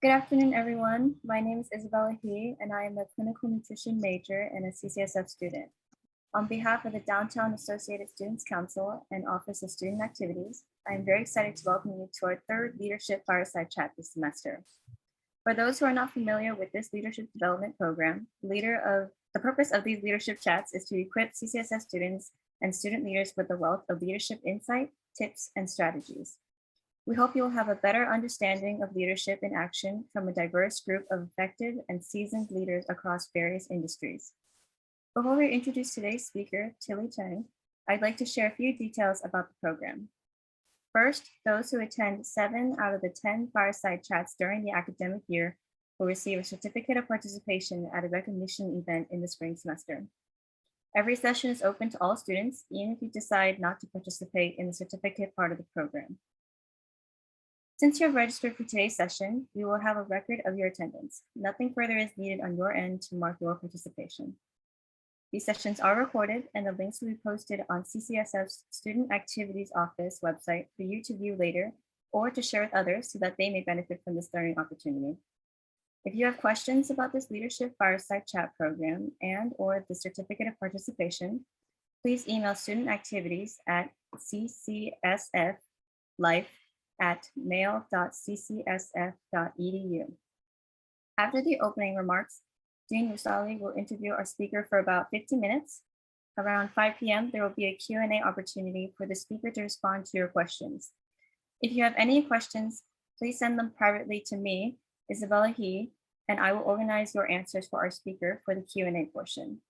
Good afternoon, everyone. My name is Isabella He, and I am a clinical nutrition major and a CCSF student. On behalf of the Downtown Associated Students Council and Office of Student Activities, I am very excited to welcome you to our third Leadership Fireside Chat this semester. For those who are not familiar with this leadership development program, the purpose of these leadership chats is to equip CCSF students and student leaders with a wealth of leadership insight, tips, and strategies. We hope you will have a better understanding of leadership in action from a diverse group of effective and seasoned leaders across various industries. Before we introduce today's speaker, Tilly Chang, I'd like to share a few details about the program. First, those who attend 7 out of the 10 fireside chats during the academic year will receive a certificate of participation at a recognition event in the spring semester. Every session is open to all students, even if you decide not to participate in the certificate part of the program. Since you have registered for today's session, we will have a record of your attendance. Nothing further is needed on your end to mark your participation. These sessions are recorded and the links will be posted on CCSF's Student Activities Office website for you to view later or to share with others so that they may benefit from this learning opportunity. If you have questions about this Leadership Fireside Chat program and or the certificate of participation, please email student activities at ccsflife@mail.ccsf.edu. After the opening remarks, Dean Rusali will interview our speaker for about 15 minutes. Around 5 p.m., there will be a Q&A opportunity for the speaker to respond to your questions. If you have any questions, please send them privately to me, Isabella He, and I will organize your answers for our speaker for the Q&A portion.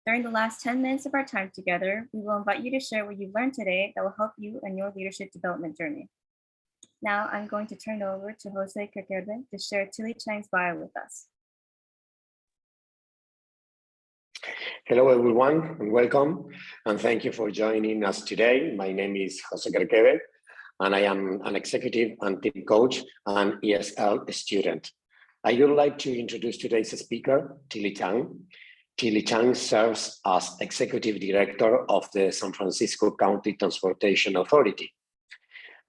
During the last 10 minutes of our time together, we will invite you to share what you've learned today that will help you in your leadership development journey. Now I'm going to turn it over to Jose Quequerde to share Tilly Chang's bio with us. Hello, everyone, and welcome, and thank you for joining us today. My name is Jose Quequerde, and I am an executive and team coach and ESL student. I would like to introduce today's speaker, Tilly Chang. Tilly Chang serves as Executive Director of the San Francisco County Transportation Authority.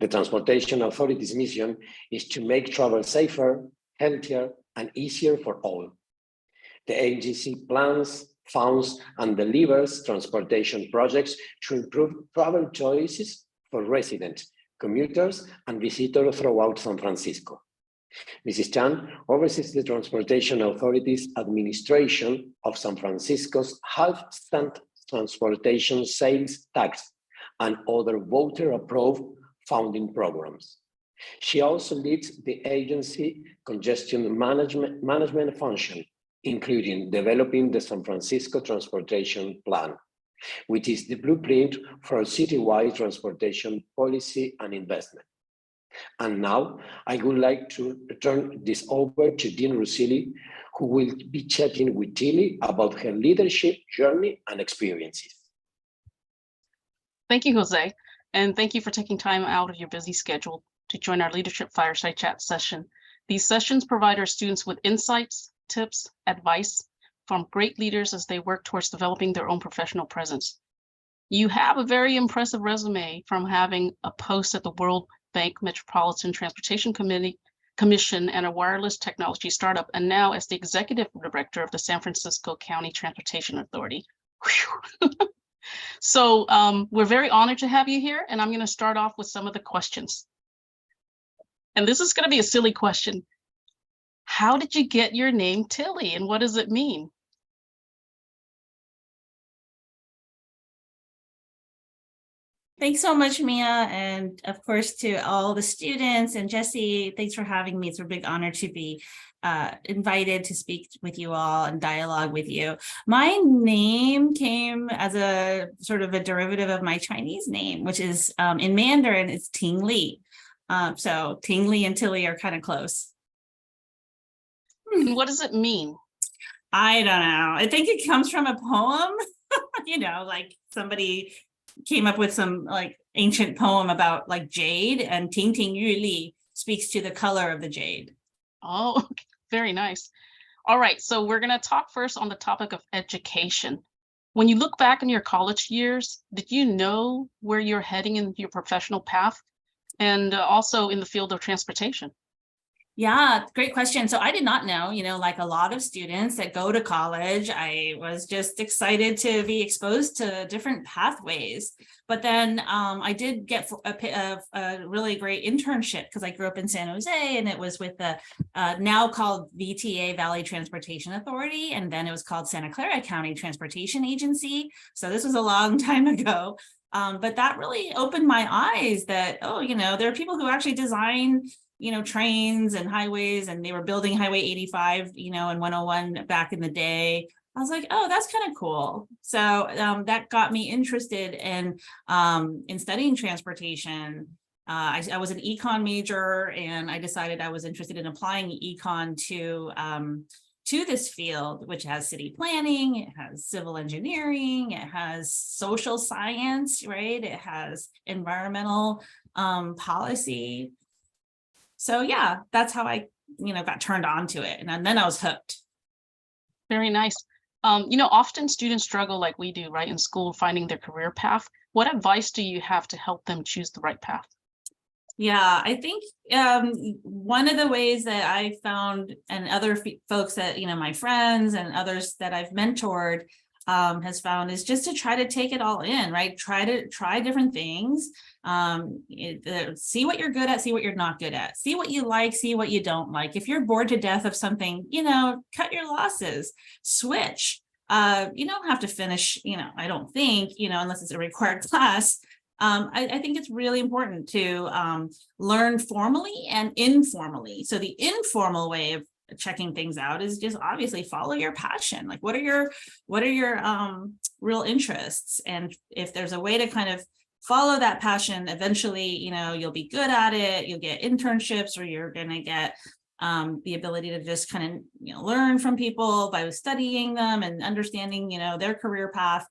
The Transportation Authority's mission is to make travel safer, healthier, and easier for all. The agency plans, funds, and delivers transportation projects to improve travel choices for residents, commuters, and visitors throughout San Francisco. Mrs. Chan oversees the Transportation Authority's administration of San Francisco's half-cent transportation sales tax and other voter-approved funding programs. She also leads the agency congestion management function, including developing the San Francisco Transportation Plan, which is the blueprint for citywide transportation policy and investment. And now I would like to turn this over to Dean Rusali, who will be chatting with Tilly about her leadership journey and experiences. Thank you, Jose, and thank you for taking time out of your busy schedule to join our Leadership Fireside Chat session. These sessions provide our students with insights, tips, advice from great leaders as they work towards developing their own professional presence. You have a very impressive resume from having a post at the World Bank Metropolitan Transportation Commission and a wireless technology startup, and now as the Executive Director of the San Francisco County Transportation Authority. So we're very honored to have you here, and I'm going to start off with some of the questions. And this is going to be a silly question. How did you get your name Tilly, and what does it mean? Thanks so much, Mia, and of course to all the students. And Jesse, thanks for having me. It's a big honor to be invited to speak with you all and dialogue with you. My name came as a sort of a derivative of my Chinese name, which is in Mandarin, it's Ting Li. So Ting Li and Tilly are kind of close. And what does it mean? I don't know. I think it comes from a poem, you know, like somebody came up with some like ancient poem about like jade, and Ting Ting Yu Li speaks to the color of the jade. Oh, okay. Very nice. All right, so we're going to talk first on the topic of education. When you look back in your college years, did you know where you're heading in your professional path, and also in the field of transportation? Yeah, great question. So I did not know, like a lot of students that go to college, I was just excited to be exposed to different pathways. But then I did get a really great internship because I grew up in San Jose, and it was with the now called VTA, Valley Transportation Authority, and then it was called Santa Clara County Transportation Agency. So this was a long time ago. But that really opened my eyes that, there are people who actually design trains and highways, and they were building Highway 85, and 101 back in the day. I was like, oh, that's kind of cool. So that got me interested in studying transportation. I was an econ major, and I decided I was interested in applying econ to this field, which has city planning, it has civil engineering, it has social science, right? It has environmental policy. So yeah, that's how I, got turned on to it. And then I was hooked. Very nice. Often students struggle like we do, right, in school, finding their career path. What advice do you have to help them choose the right path? Yeah, I think one of the ways that I found, and other folks that, my friends and others that I've mentored has found, is just to try to take it all in, right? Try different things. See what you're good at, see what you're not good at, see what you like, see what you don't like. If you're bored to death of something, cut your losses, switch. You don't have to finish, I don't think, unless it's a required class. I think it's really important to learn formally and informally. So the informal way of checking things out is just obviously follow your passion. Like, what are your real interests? And if there's a way to kind of follow that passion, eventually, you'll be good at it. You'll get internships, or you're going to get the ability to just kind of, learn from people by studying them and understanding, their career path.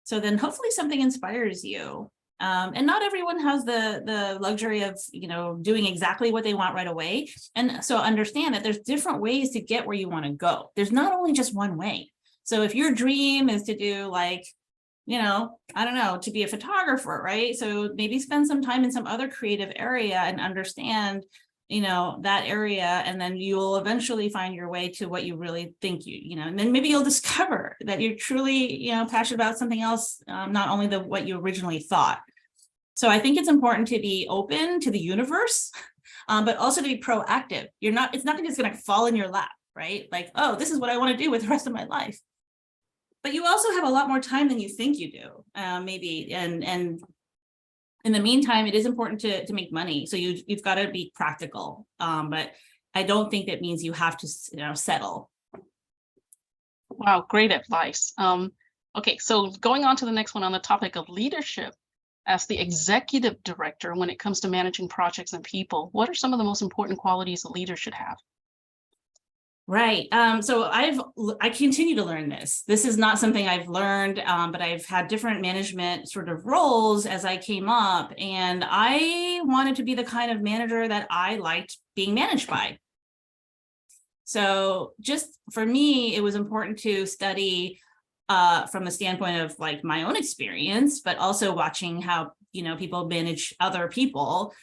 So then hopefully something inspires you. And not everyone has the luxury of, doing exactly what they want right away. And so understand that there's different ways to get where you want to go. There's not only just one way. So if your dream is to do I don't know, to be a photographer, right? So maybe spend some time in some other creative area and understand, that area, and then you'll eventually find your way to what you really think and then maybe you'll discover that you're truly, passionate about something else, not only what you originally thought. So I think it's important to be open to the universe, but also to be proactive. It's not just going to fall in your lap, right? Like, oh, this is what I want to do with the rest of my life. But you also have a lot more time than you think you do, maybe. And in the meantime, it is important to make money. So you've got to be practical. But I don't think that means you have to, settle. Wow, great advice. Okay, so going on to the next one on the topic of leadership, as the executive director, when it comes to managing projects and people, what are some of the most important qualities a leader should have? Right. So I continue to learn this. This is not something I've learned, but I've had different management sort of roles as I came up, and I wanted to be the kind of manager that I liked being managed by. So just for me, it was important to study from the standpoint of my own experience, but also watching how, people manage other people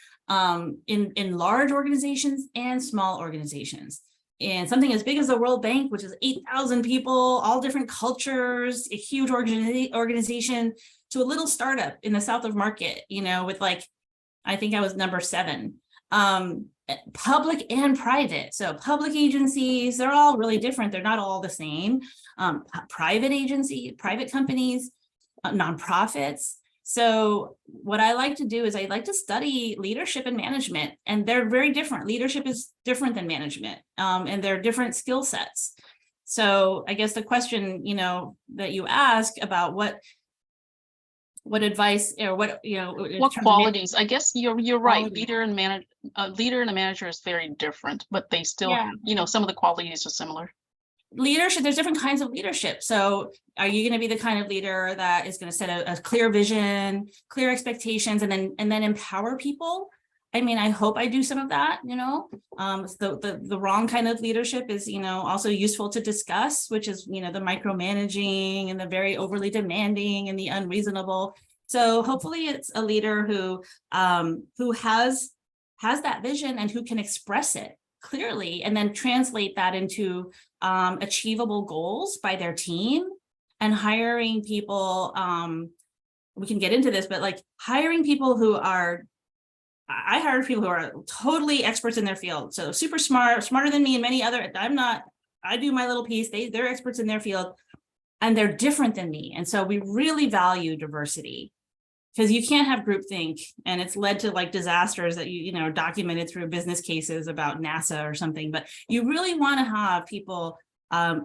in large organizations and small organizations. And something as big as the World Bank, which is 8,000 people, all different cultures, a huge organization, to a little startup in the south of Market, with I think I was number 7. Public and private. So public agencies, they're all really different. They're not all the same. Private agencies, private companies, nonprofits. So what I like to do is I like to study leadership and management, and they're very different. Leadership is different than management, and they're different skill sets. So I guess the question, that you ask about what advice or what qualities? I guess you're right. Leader and a manager is very different, but they still, some of the qualities are similar. Leadership, there's different kinds of leadership. So are you going to be the kind of leader that is going to set a clear vision, clear expectations, and then empower people? I mean, I hope I do some of that, the wrong kind of leadership is, also useful to discuss, which is, the micromanaging and the very overly demanding and the unreasonable. So hopefully it's a leader who has that vision and who can express it clearly and then translate that into achievable goals by their team, and hiring people. We can get into this, but like hiring people who are, I hired people who are totally experts in their field. So super smart, smarter than me and many other, I'm not, I do my little piece. They're experts in their field and they're different than me. And so we really value diversity, because you can't have groupthink, and it's led to like disasters that you know documented through business cases about NASA or something. But you really want to have people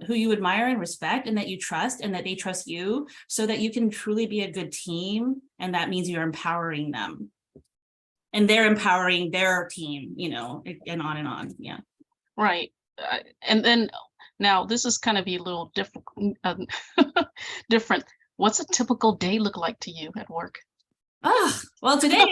who you admire and respect, and that you trust, and that they trust you, so that you can truly be a good team. And that means you're empowering them, and they're empowering their team, you know, and on and on. Yeah. Right. And then now this is kind of be a little different. Different. What's a typical day look like to you at work? Oh, well, today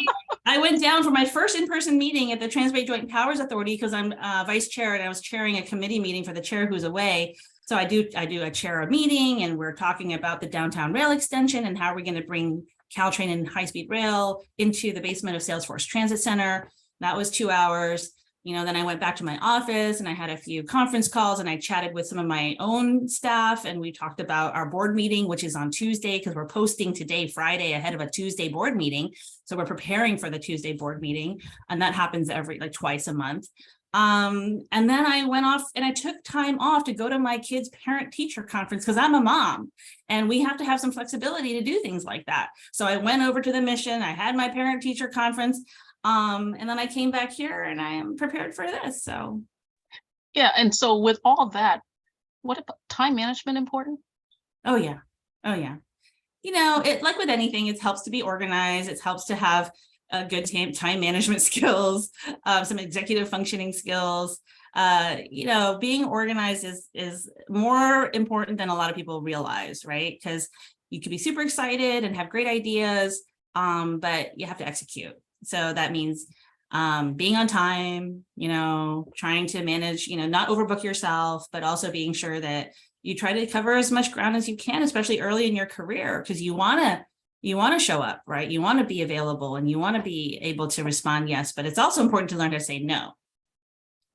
I went down for my first in-person meeting at the Trans-Bay Joint Powers Authority, because I'm vice chair and I was chairing a committee meeting for the chair who's away. So I do a chair a meeting, and we're talking about the downtown rail extension and how we're going to bring Caltrain and high-speed rail into the basement of Salesforce Transit Center. That was 2 hours. You know, then I went back to my office and I had a few conference calls, and I chatted with some of my own staff, and we talked about our board meeting, which is on Tuesday, because we're posting today, Friday, ahead of a Tuesday board meeting. So we're preparing for the Tuesday board meeting, and that happens twice a month. And then I went off and I took time off to go to my kids' parent-teacher conference, because I'm a mom and we have to have some flexibility to do things like that. So I went over to the Mission, I had my parent-teacher conference. And then I came back here and I am prepared for this. So yeah, and so with all that, what about time management important? Oh yeah. You know, it, like with anything, it helps to be organized. It helps to have a good time management skills, some executive functioning skills. You know, being organized is more important than a lot of people realize, right? Because you could be super excited and have great ideas, but you have to execute. So that means being on time, you know, trying to manage, you know, not overbook yourself, but also being sure that you try to cover as much ground as you can, especially early in your career, because you want to show up, right? You want to be available and you want to be able to respond yes, but it's also important to learn how to say no.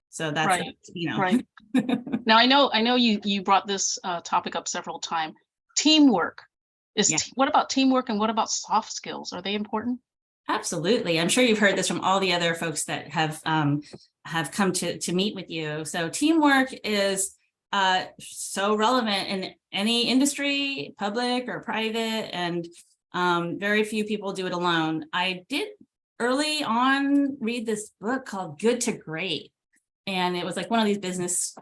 So that's right. You know. Right. Now I know you brought this topic up several times. Teamwork what about teamwork, and what about soft skills? Are they important? Absolutely. I'm sure you've heard this from all the other folks that have come to meet with you. So teamwork is so relevant in any industry, public or private, and very few people do it alone. I did early on read this book called Good to Great, and it was like one of these business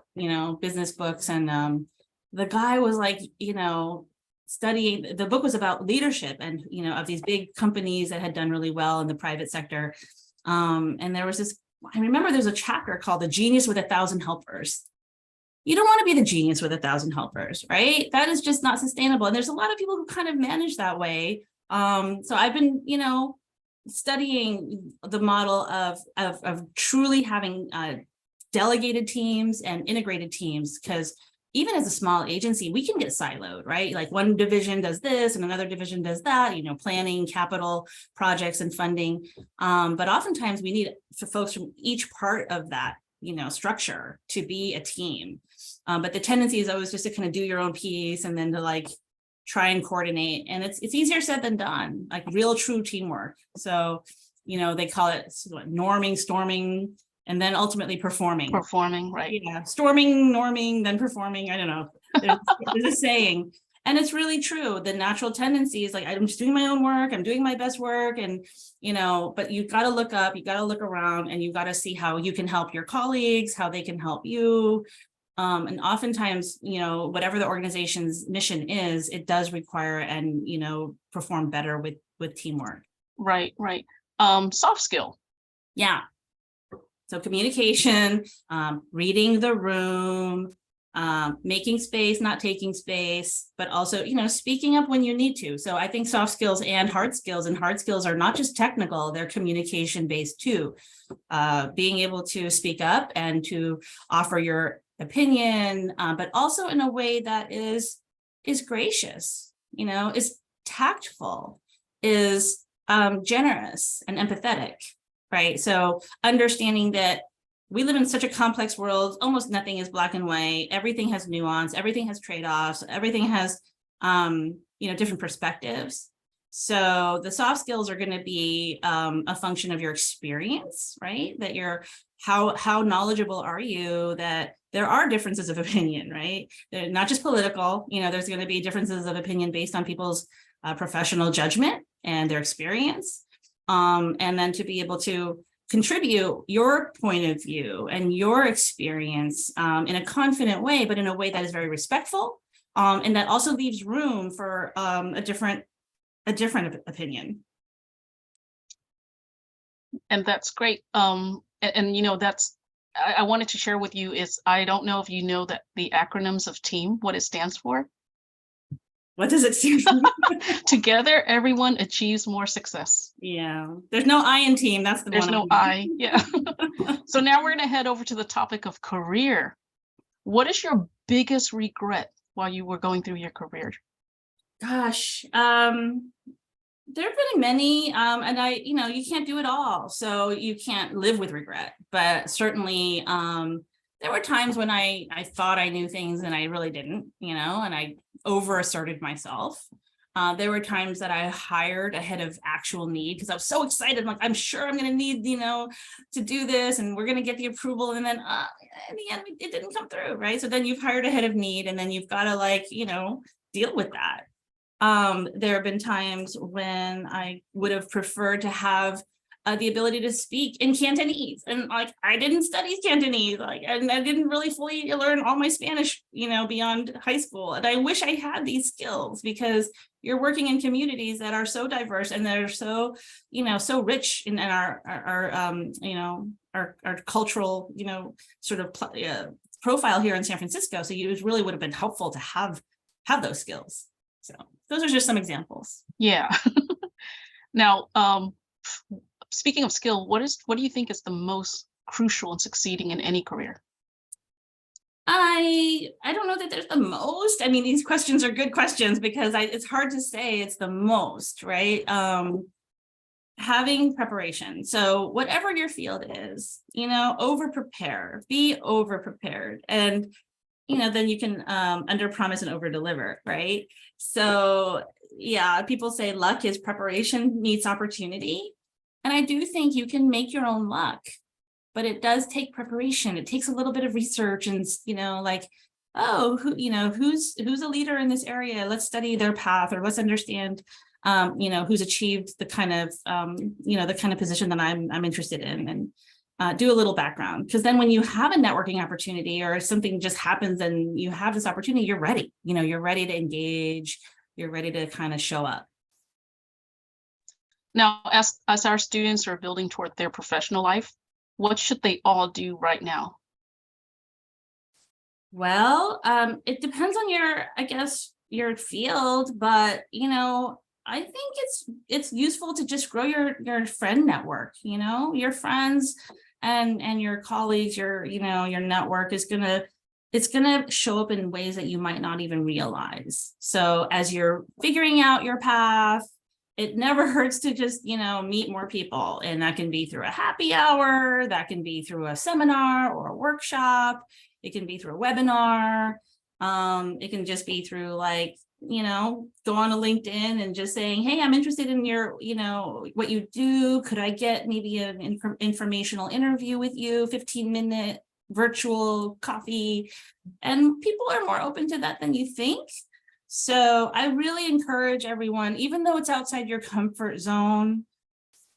books, and the guy was like, you know, studying, the book was about leadership and, you know, of these big companies that had done really well in the private sector. And there was this, I remember there's a chapter called The Genius with 1,000 Helpers. You don't want to be the genius with 1,000 helpers, right? That is just not sustainable. And there's a lot of people who kind of manage that way. So I've been, you know, studying the model of truly having delegated teams and integrated teams, because even as a small agency, we can get siloed, right? Like one division does this and another division does that, you know, planning, capital projects and funding. But oftentimes we need folks from each part of that, you know, structure to be a team. But the tendency is always just to kind of do your own piece and then to like try and coordinate. And it's easier said than done, like real true teamwork. So, you know, they call it norming, storming, and then ultimately performing. Performing, right. Yeah, storming, norming, then performing. I don't know. There's a saying. And it's really true. The natural tendency is like, I'm just doing my own work. I'm doing my best work. And, you know, but you've got to look up, you got to look around, and you've got to see how you can help your colleagues, how they can help you. And oftentimes, you know, whatever the organization's mission is, it does require and, you know, perform better with teamwork. Right. Soft skill. Yeah. So communication, reading the room, making space, not taking space, but also, you know, speaking up when you need to. So I think soft skills and hard skills are not just technical, they're communication based too. Being able to speak up and to offer your opinion, but also in a way that is gracious, you know, is tactful, is generous and empathetic. Right. So understanding that we live in such a complex world. Almost nothing is black and white. Everything has nuance. Everything has trade-offs. Everything has, different perspectives. So the soft skills are going to be a function of your experience, right? That you're, how knowledgeable are you that there are differences of opinion, right? They're not just political, there's going to be differences of opinion based on people's professional judgment and their experience. And then to be able to contribute your point of view and your experience in a confident way, but in a way that is very respectful, and that also leaves room for a different opinion. And that's great. That's, I wanted to share with you is, I don't know if you know that the acronyms of TEAM, what it stands for. What does it stand for? Together, everyone achieves more success. Yeah, there's no I in TEAM. That's the There's one. no I. Yeah. So now we're going to head over to the topic of career. What is your biggest regret while you were going through your career? Gosh, there have been many, and you can't do it all, so you can't live with regret. But certainly, there were times when I thought I knew things and I really didn't, and I over-asserted myself. There were times that I hired ahead of actual need because I was so excited. Like, I'm sure I'm going to need, to do this, and we're going to get the approval. And then in the end, it didn't come through, right? So then you've hired ahead of need, and then you've got to deal with that. There have been times when I would have preferred to have the ability to speak in Cantonese, and I didn't study Cantonese, and I didn't really fully learn all my Spanish, beyond high school. And I wish I had these skills because you're working in communities that are so diverse and they're so, so rich in our cultural, sort of profile here in San Francisco. So it really would have been helpful to have those skills. So those are just some examples. Yeah. Now, speaking of skill, what do you think is the most crucial in succeeding in any career? I don't know that there's the most. I mean, these questions are good questions because it's hard to say it's the most, right? Having preparation. So whatever your field is, over prepare, be over prepared, and then you can under promise and over deliver, right? So yeah, people say luck is preparation meets opportunity. And I do think you can make your own luck, but it does take preparation. It takes a little bit of research and, who's a leader in this area? Let's study their path, or let's understand, who's achieved the kind of position that I'm interested in, and do a little background. Because then when you have a networking opportunity or something just happens and you have this opportunity, you're ready. You're ready to engage. You're ready to kind of show up. Now, as our students are building toward their professional life, what should they all do right now? Well, it depends on your field, but I think it's useful to just grow your friend network. Your friends and your colleagues, your network is gonna show up in ways that you might not even realize. So as you're figuring out your path, it never hurts to just, meet more people. And that can be through a happy hour, that can be through a seminar or a workshop, it can be through a webinar, it can just be through go on a LinkedIn and just saying, hey, I'm interested in your, what you do. Could I get maybe an informational interview with you, 15-minute virtual coffee? And people are more open to that than you think. So I really encourage everyone, even though it's outside your comfort zone,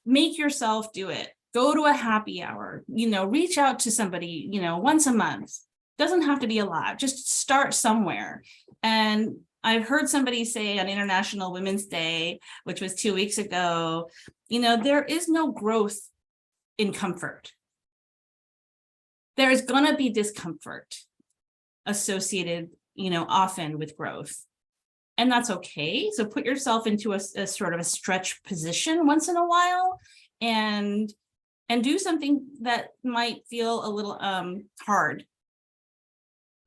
make yourself do it. Go to a happy hour, reach out to somebody, once a month. Doesn't have to be a lot, just start somewhere. And I've heard somebody say on International Women's Day, which was 2 weeks ago, there is no growth in comfort. There is going to be discomfort associated, often with growth. And that's okay. So put yourself into a sort of a stretch position once in a while and do something that might feel a little hard.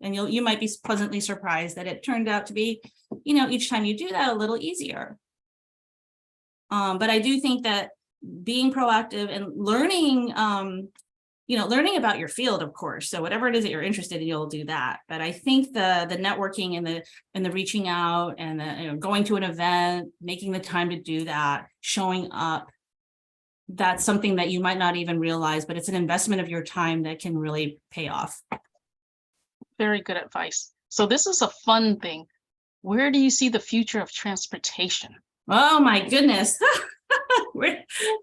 And you might be pleasantly surprised that it turned out to be, each time you do that, a little easier. But I do think that being proactive and learning learning about your field, of course. So whatever it is that you're interested in, you'll do that. But I think the networking and the reaching out and the, going to an event, making the time to do that, showing up, that's something that you might not even realize, but it's an investment of your time that can really pay off. Very good advice. So this is a fun thing. Where do you see the future of transportation? Oh my goodness.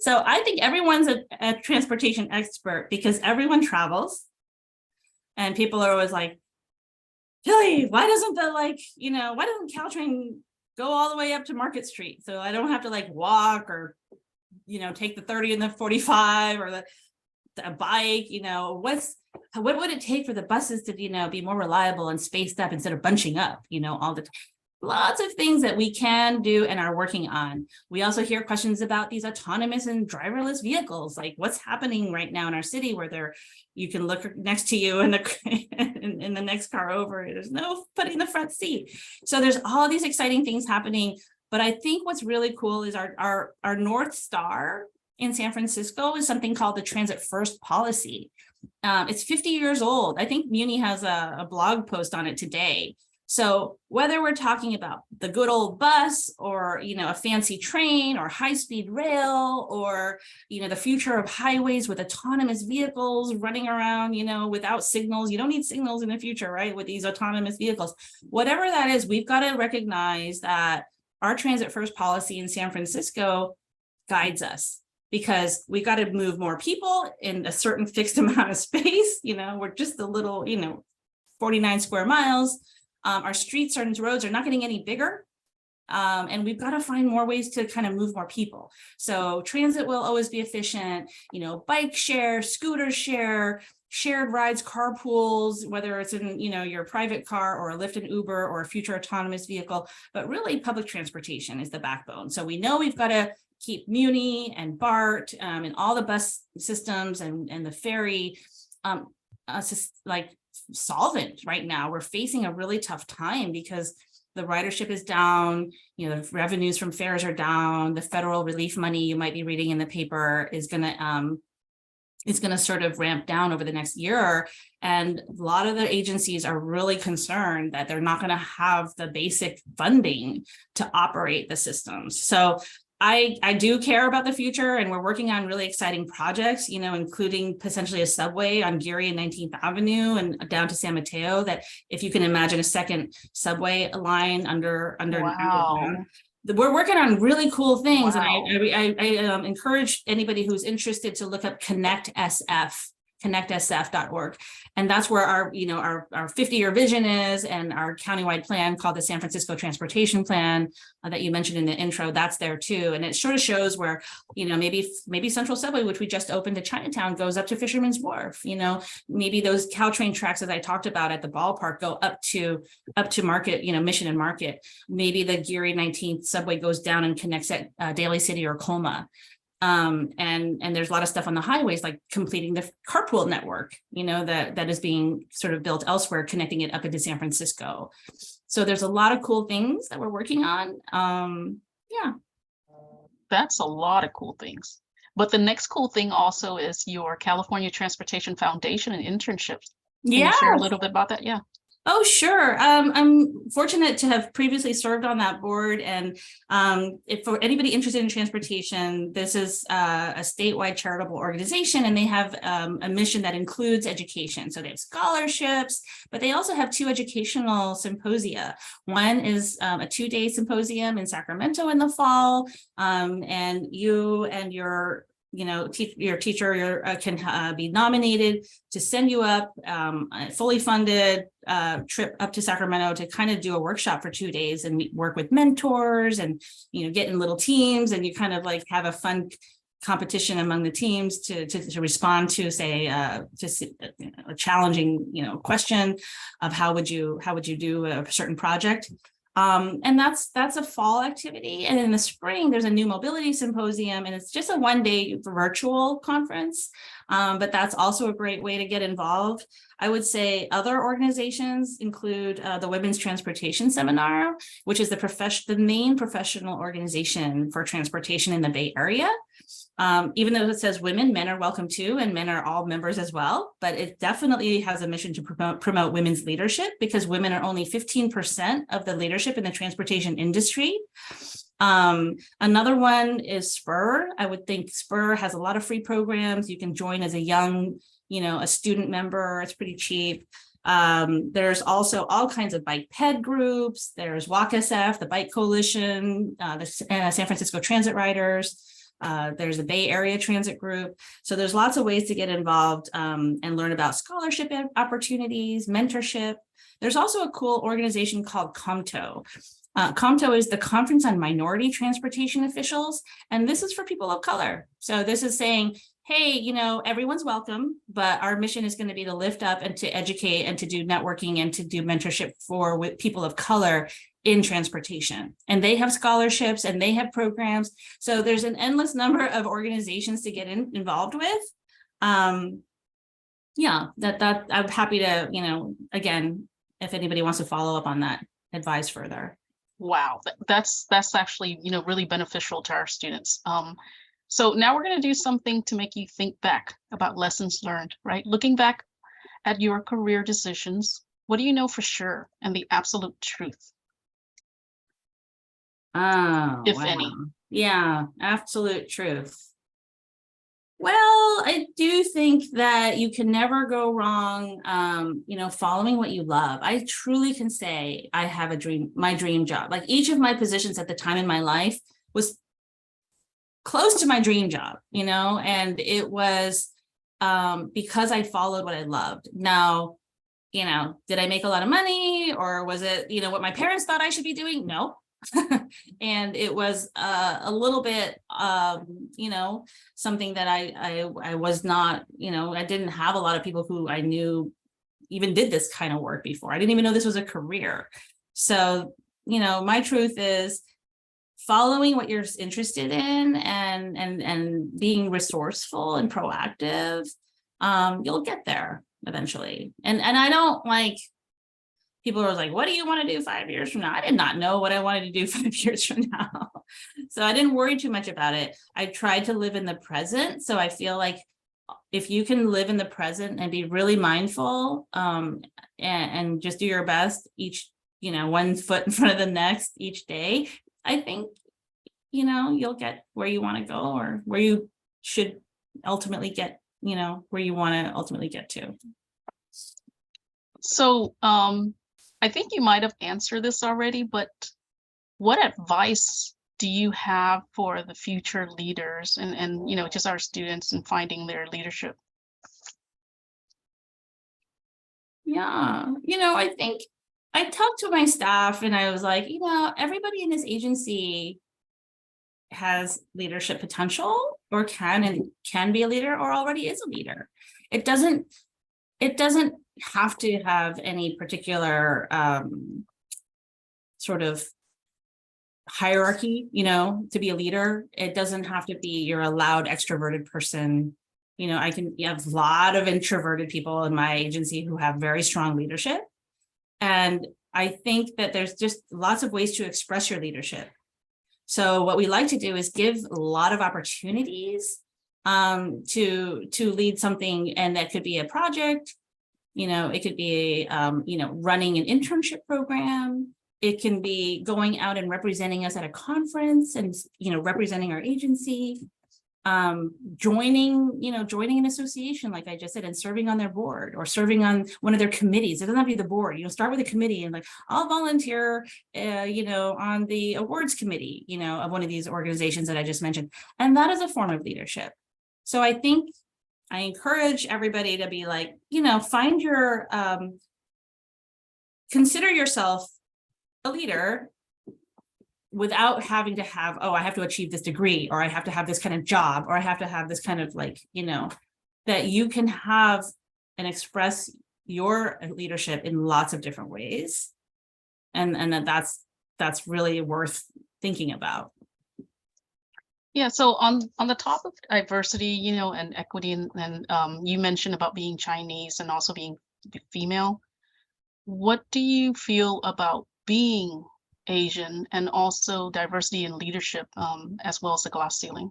So I think everyone's a transportation expert because everyone travels and people are always like, Tilly, why doesn't why doesn't Caltrain go all the way up to Market Street? So I don't have to walk or, take the 30 and the 45 or the bike, what would it take for the buses to, be more reliable and spaced up instead of bunching up, all the time? Lots of things that we can do and are working on. We also hear questions about these autonomous and driverless vehicles, like what's happening right now in our city where you can look next to you in the next car over, there's no putting the front seat. So there's all these exciting things happening. But I think what's really cool is our North Star in San Francisco is something called the Transit First policy. It's 50 years old. I think Muni has a blog post on it today. So whether we're talking about the good old bus or, a fancy train or high-speed rail or, the future of highways with autonomous vehicles running around, without signals, you don't need signals in the future, right? With these autonomous vehicles, whatever that is, we've got to recognize that our Transit First policy in San Francisco guides us because we got to move more people in a certain fixed amount of space. We're just a little, 49 square miles. Our streets and roads are not getting any bigger. And we've got to find more ways to kind of move more people. So transit will always be efficient, bike share, scooter share, shared rides, carpools, whether it's in, your private car or a Lyft and Uber or a future autonomous vehicle, but really public transportation is the backbone. So we know we've got to keep Muni and BART and all the bus systems and the ferry solvent right now. We're facing a really tough time because the ridership is down, the revenues from fares are down, the federal relief money you might be reading in the paper is going to sort of ramp down over the next year. And a lot of the agencies are really concerned that they're not going to have the basic funding to operate the systems. So I do care about the future, and we're working on really exciting projects, including potentially a subway on Geary and 19th Avenue and down to San Mateo, that if you can imagine a second subway line under. Wow. We're working on really cool things. Wow. And I encourage anybody who's interested to look up connectsf.org. And that's where our 50-year vision is, and our countywide plan called the San Francisco Transportation Plan that you mentioned in the intro, that's there too. And it sort of shows where, maybe Central Subway, which we just opened to Chinatown, goes up to Fisherman's Wharf. Maybe those Caltrain tracks that I talked about at the ballpark go up to Market, Mission and Market. Maybe the Geary 19th subway goes down and connects at Daly City or Colma. And there's a lot of stuff on the highways, like completing the carpool network, that is being sort of built elsewhere, connecting it up into San Francisco. So there's a lot of cool things that we're working on. Yeah. That's a lot of cool things. But the next cool thing also is your California Transportation Foundation and internships. Can you share a little bit about that? Yeah. Oh, sure. I'm fortunate to have previously served on that board. And if for anybody interested in transportation, this is a statewide charitable organization, and they have a mission that includes education. So they have scholarships, but they also have 2 educational symposia. One is a 2-day symposium in Sacramento in the fall, and you and your teacher can be nominated to send you up a fully funded trip up to Sacramento to kind of do a workshop for 2 days and work with mentors and, get in little teams, and you kind of have a fun competition among the teams to respond to, say, a challenging, question of how would you do a certain project. And that's a fall activity. And in the spring, there's a new mobility symposium, and it's just a 1-day virtual conference. But that's also a great way to get involved. I would say other organizations include the Women's Transportation Seminar, which is the main professional organization for transportation in the Bay Area. Even though it says women, men are welcome too, and men are all members as well. But it definitely has a mission to promote women's leadership, because women are only 15% of the leadership in the transportation industry. Another one is Spur. I would think Spur has a lot of free programs. You can join as a young, a student member. It's pretty cheap. There's also all kinds of bike ped groups. There's Walk SF, the Bike Coalition, the San Francisco Transit Riders. There's a Bay Area Transit Group. So there's lots of ways to get involved and learn about scholarship opportunities, mentorship. There's also a cool organization called COMTO. COMTO is the Conference on Minority Transportation Officials, and this is for people of color. So this is saying, hey, everyone's welcome, but our mission is going to be to lift up and to educate and to do networking and to do mentorship for people of color in transportation. And they have scholarships and they have programs. So there's an endless number of organizations to get involved with. Yeah, that I'm happy to, again, if anybody wants to follow up on that, advise further. Wow, that's actually, really beneficial to our students. So now we're going to do something to make you think back about lessons learned, right? Looking back at your career decisions, what do you know for sure and the absolute truth? Oh, if wow. any. Yeah, absolute truth. Well, I do think that you can never go wrong, following what you love. I truly can say I have a dream, my dream job. Like each of my positions at the time in my life was close to my dream job, and it was because I followed what I loved. Now, did I make a lot of money, or was it, what my parents thought I should be doing? No. And it was a little bit, something that I was not, I didn't have a lot of people who I knew even did this kind of work before. I didn't even know this was a career. So, my truth is following what you're interested in and being resourceful and proactive, you'll get there eventually. And I don't like, people are like, what do you want to do 5 years from now? I did not know what I wanted to do 5 years from now. So I didn't worry too much about it. I tried to live in the present. So I feel like if you can live in the present and be really mindful, and just do your best each, 1 foot in front of the next each day, I think, you'll get where you want to go, or where you should ultimately get, where you want to ultimately get to. So I think you might have answered this already, but what advice do you have for the future leaders and just our students in finding their leadership? Yeah, I think I talked to my staff and I was like, everybody in this agency has leadership potential, or can be a leader, or already is a leader. It doesn't have to have any particular sort of hierarchy, to be a leader. It doesn't have to be you're a loud extroverted person. I have a lot of introverted people in my agency who have very strong leadership. And I think that there's just lots of ways to express your leadership. So what we like to do is give a lot of opportunities to lead something, and that could be a project. It could be, running an internship program. It can be going out and representing us at a conference and, representing our agency, joining an association, like I just said, and serving on their board or serving on one of their committees. It doesn't have to be the board, start with a committee and like, I'll volunteer, on the awards committee, of one of these organizations that I just mentioned. And that is a form of leadership. So I think I encourage everybody to be like, find your, consider yourself a leader without having to have, I have to achieve this degree, or I have to have this kind of job, or I have to have this kind of like, that you can have and express your leadership in lots of different ways. And that's really worth thinking about. Yeah, so on the topic of diversity, and equity, and you mentioned about being Chinese and also being female. What do you feel about being Asian and also diversity in leadership, as well as the glass ceiling?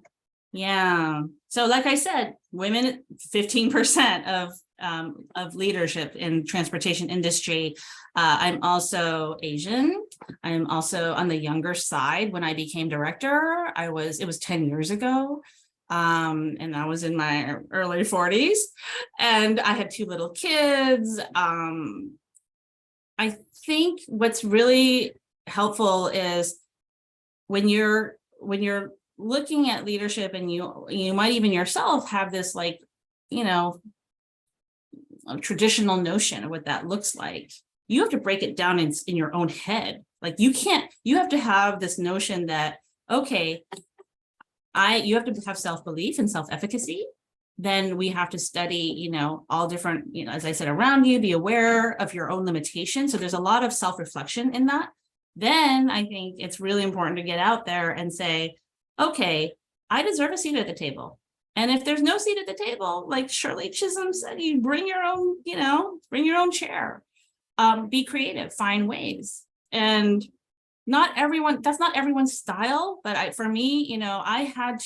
Yeah. So like I said, women, 15% of leadership in transportation industry. I'm also Asian. I'm also on the younger side. When I became director, it was 10 years ago. And I was in my early 40s and I had 2 little kids. I think what's really helpful is when you're looking at leadership, and you might even yourself have this, like, you know, a traditional notion of what that looks like. You have to break it down in your own head. Like, you have to have this notion that, okay, you have to have self-belief and self-efficacy. Then we have to study, all different, as I said, around you, be aware of your own limitations. So there's a lot of self-reflection in that. Then I think it's really important to get out there and say, okay, I deserve a seat at the table. And if there's no seat at the table, like Shirley Chisholm said, you bring your own chair. Be creative, find ways. And that's not everyone's style, but for me, I had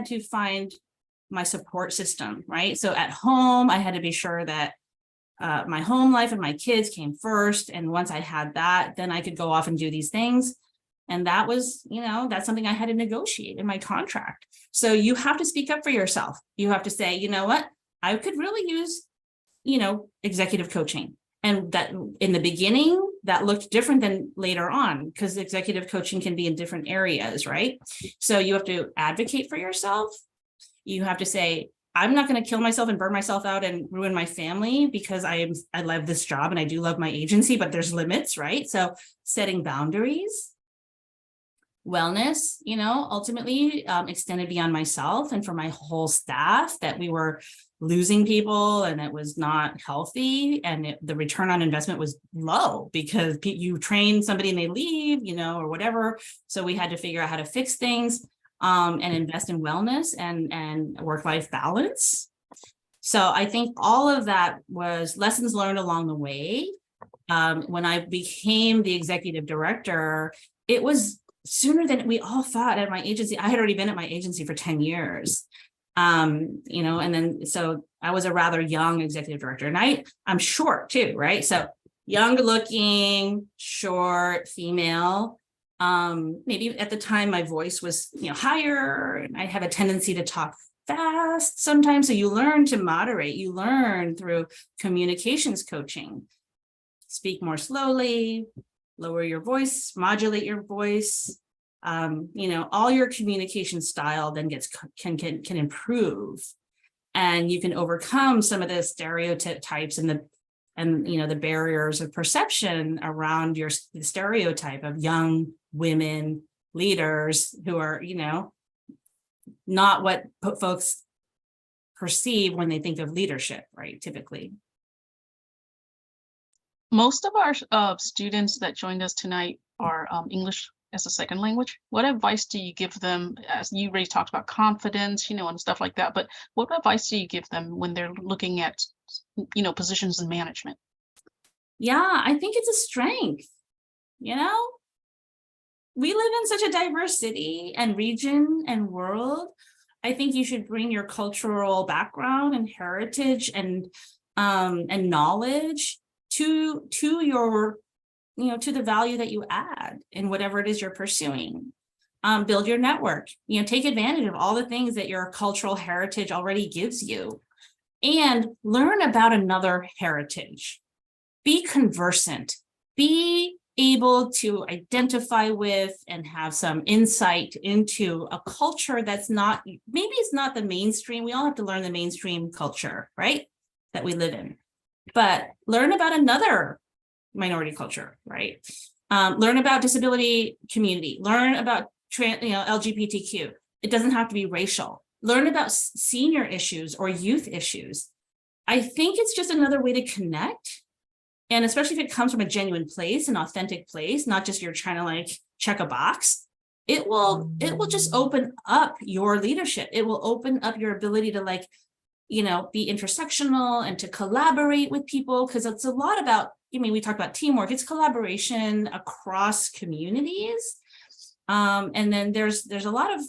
to find my support system, right? So at home, I had to be sure that my home life and my kids came first. And once I had that, then I could go off and do these things. And that was, that's something I had to negotiate in my contract. So you have to speak up for yourself. You have to say, you know what, I could really use, executive coaching. And that in the beginning, that looked different than later on, because executive coaching can be in different areas, right? So you have to advocate for yourself. You have to say, I'm not going to kill myself and burn myself out and ruin my family because I love this job and I do love my agency, but there's limits, right? So setting boundaries, wellness, ultimately extended beyond myself and for my whole staff, that we were losing people and it was not healthy, and the return on investment was low because you train somebody and they leave, or whatever. So we had to figure out how to fix things and invest in wellness and work-life balance. So I think all of that was lessons learned along the way. When I became the executive director, it was sooner than we all thought at my agency. I had already been at my agency for 10 years. And then, so I was a rather young executive director, and I'm short too, right? So young looking, short, female. Maybe at the time my voice was, higher, and I have a tendency to talk fast sometimes. So you learn to moderate, you learn through communications coaching, speak more slowly, lower your voice, modulate your voice. All your communication style then can improve, and you can overcome some of the stereotypes and the barriers of perception around the stereotype of young women leaders who are, not what folks perceive when they think of leadership, right? Typically. Most of our students that joined us tonight are English as a second language. What advice do you give them, as you already talked about confidence, and stuff like that, but what advice do you give them when they're looking at, positions in management? Yeah, I think it's a strength. We live in such a diverse city and region and world. I think you should bring your cultural background and heritage and knowledge to your to the value that you add in whatever it is you're pursuing. Build your network, take advantage of all the things that your cultural heritage already gives you, and learn about another heritage. Be conversant, be able to identify with and have some insight into a culture that's not, maybe it's not the mainstream. We all have to learn the mainstream culture, right? That we live in, but learn about another minority culture, right? Learn about disability community, learn about LGBTQ. It doesn't have to be racial. Learn about senior issues or youth issues. I think it's just another way to connect. And especially if it comes from a genuine place, an authentic place, not just you're trying to check a box, it will just open up your leadership. It will open up your ability to be intersectional and to collaborate with people, because it's a lot about, we talk about teamwork, it's collaboration across communities. And then there's a lot of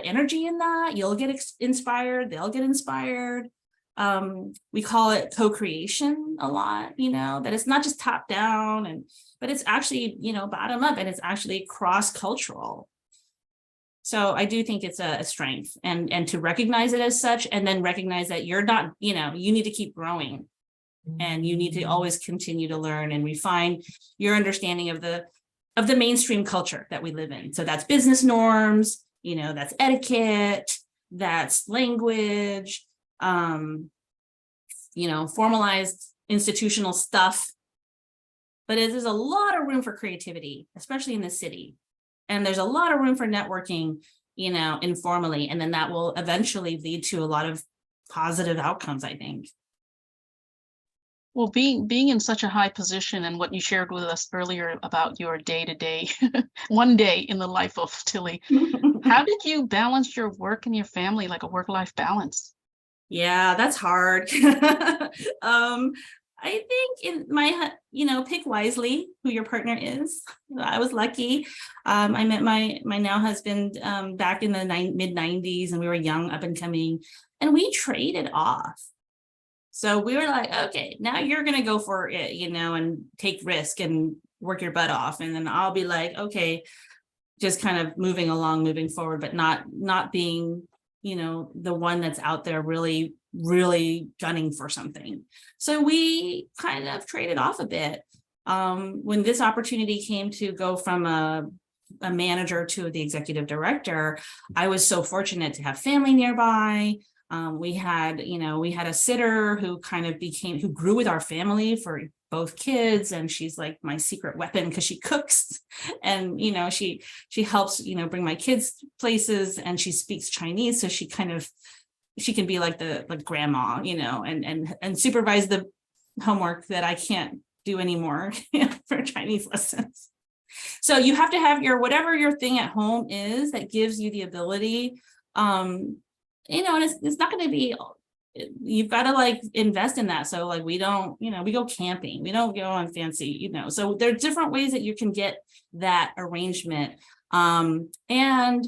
energy in that. You'll get inspired, they'll get inspired. We call it co-creation a lot, that it's not just top down but it's actually, bottom up, and it's actually cross-cultural. So I do think it's a strength, and to recognize it as such, and then recognize that you're not, you need to keep growing, and you need to always continue to learn and refine your understanding of the mainstream culture that we live in. So that's business norms, that's etiquette, that's language, formalized institutional stuff. But there's a lot of room for creativity, especially in the city. And there's a lot of room for networking, informally. And then that will eventually lead to a lot of positive outcomes, I think. Well, being in such a high position, and what you shared with us earlier about your day-to-day, one day in the life of Tilly, how did you balance your work and your family, like a work-life balance? Yeah, that's hard. I think in my, pick wisely who your partner is. I was lucky. I met my now husband back in the mid 90s, and we were young, up and coming, and we traded off. So we were like, okay, now you're going to go for it, and take risk and work your butt off. And then I'll be like, okay, just kind of moving forward, but not being, the one that's out there really, really gunning for something. So we kind of traded off a bit. When this opportunity came to go from a manager to the executive director, I was so fortunate to have family nearby. We had a sitter who who grew with our family for both kids, and she's like my secret weapon because she cooks, and she helps bring my kids places, and she speaks Chinese, so she can be like the grandma, and supervise the homework that I can't do anymore for Chinese lessons. So you have to have whatever your thing at home is that gives you the ability. And it's not going to be, you've got to invest in that. So we don't, we go camping, we don't go on fancy, so there are different ways that you can get that arrangement. And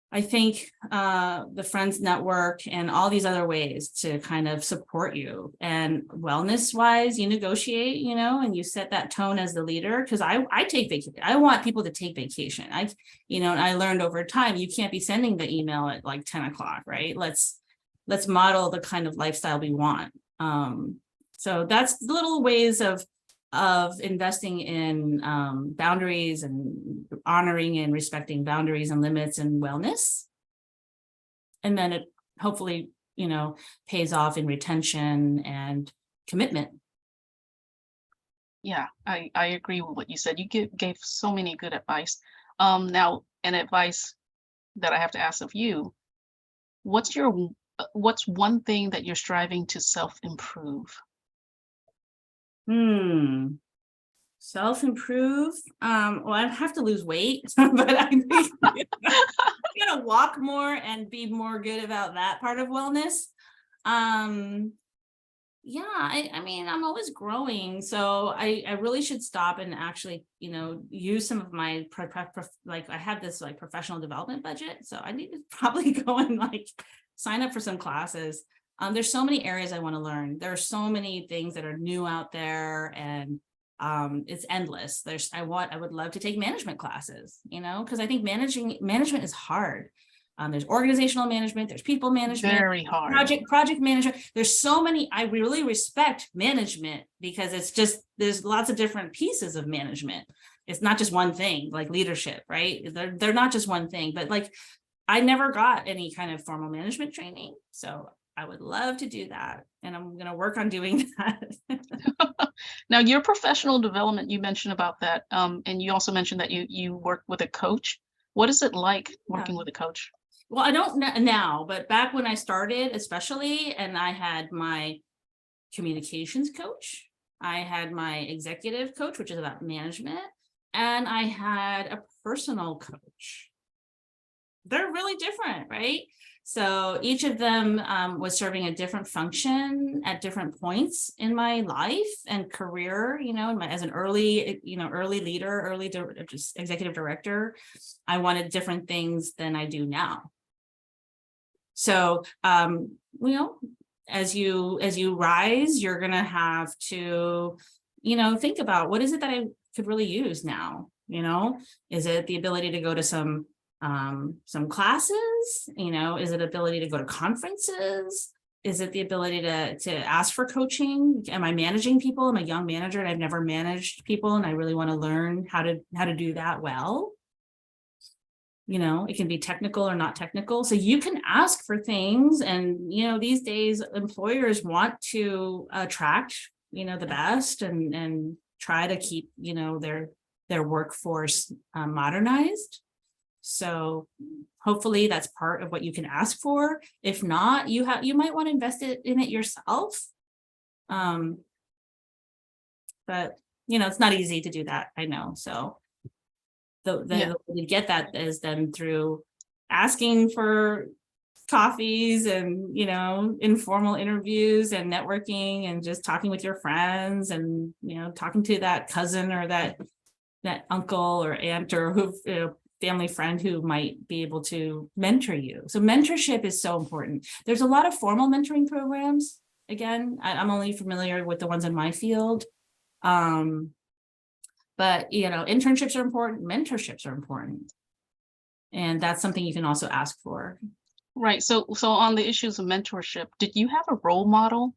I think the Friends Network and all these other ways to kind of support you, and wellness wise, you negotiate, and you set that tone as the leader. Because I take vacation. I want people to take vacation. And I learned over time, you can't be sending the email at 10 o'clock, right? Let's model the kind of lifestyle we want. So that's little ways of investing in boundaries and honoring and respecting boundaries and limits and wellness. And then it hopefully, pays off in retention and commitment. Yeah, I agree with what you said. You gave so many good advice. Now, an advice that I have to ask of you, what's one thing that you're striving to self-improve? Self-improve. Well, I'd have to lose weight, but I think I'm gonna walk more and be more good about that part of wellness. Yeah, I mean, I'm always growing, so I really should stop and actually, use some of my I have this professional development budget, so I need to probably go and sign up for some classes. There's so many areas I want to learn. There are so many things that are new out there, and it's endless. I would love to take management classes, because I think management is hard. There's organizational management, there's people management, very hard, project management. There's so many. I really respect management because there's lots of different pieces of management. It's not just one thing, like leadership, right? They're not just one thing, but I never got any kind of formal management training. So I would love to do that, and I'm going to work on doing that. Now, your professional development, you mentioned about that, and you also mentioned that you work with a coach. What is it like working with a coach? Well, I don't know now, but back when I started, especially, and I had my communications coach, I had my executive coach, which is about management, and I had a personal coach. They're really different, right? So each of them was serving a different function at different points in my life and career, as an early leader, just executive director. I wanted different things than I do now. So, as you rise, you're going to have to, think about what is it that I could really use now? Is it the ability to go to some classes? Is it ability to go to conferences? Is it the ability to ask for coaching? Am I managing people? I'm a young manager and I've never managed people, and I really want to learn how to do that well. It can be technical or not technical. So you can ask for things. And, these days employers want to attract, the best and try to keep, their workforce modernized. So hopefully that's part of what you can ask for. If not, you might want to invest in it yourself. But, it's not easy to do that. I know. So the way to get that is then through asking for coffees and, informal interviews and networking and just talking with your friends and, talking to that cousin or that uncle or aunt or who, family friend who might be able to mentor you. So mentorship is so important. There's a lot of formal mentoring programs. Again, I'm only familiar with the ones in my field. But, internships are important, mentorships are important. And that's something you can also ask for. Right. So on the issues of mentorship, did you have a role model?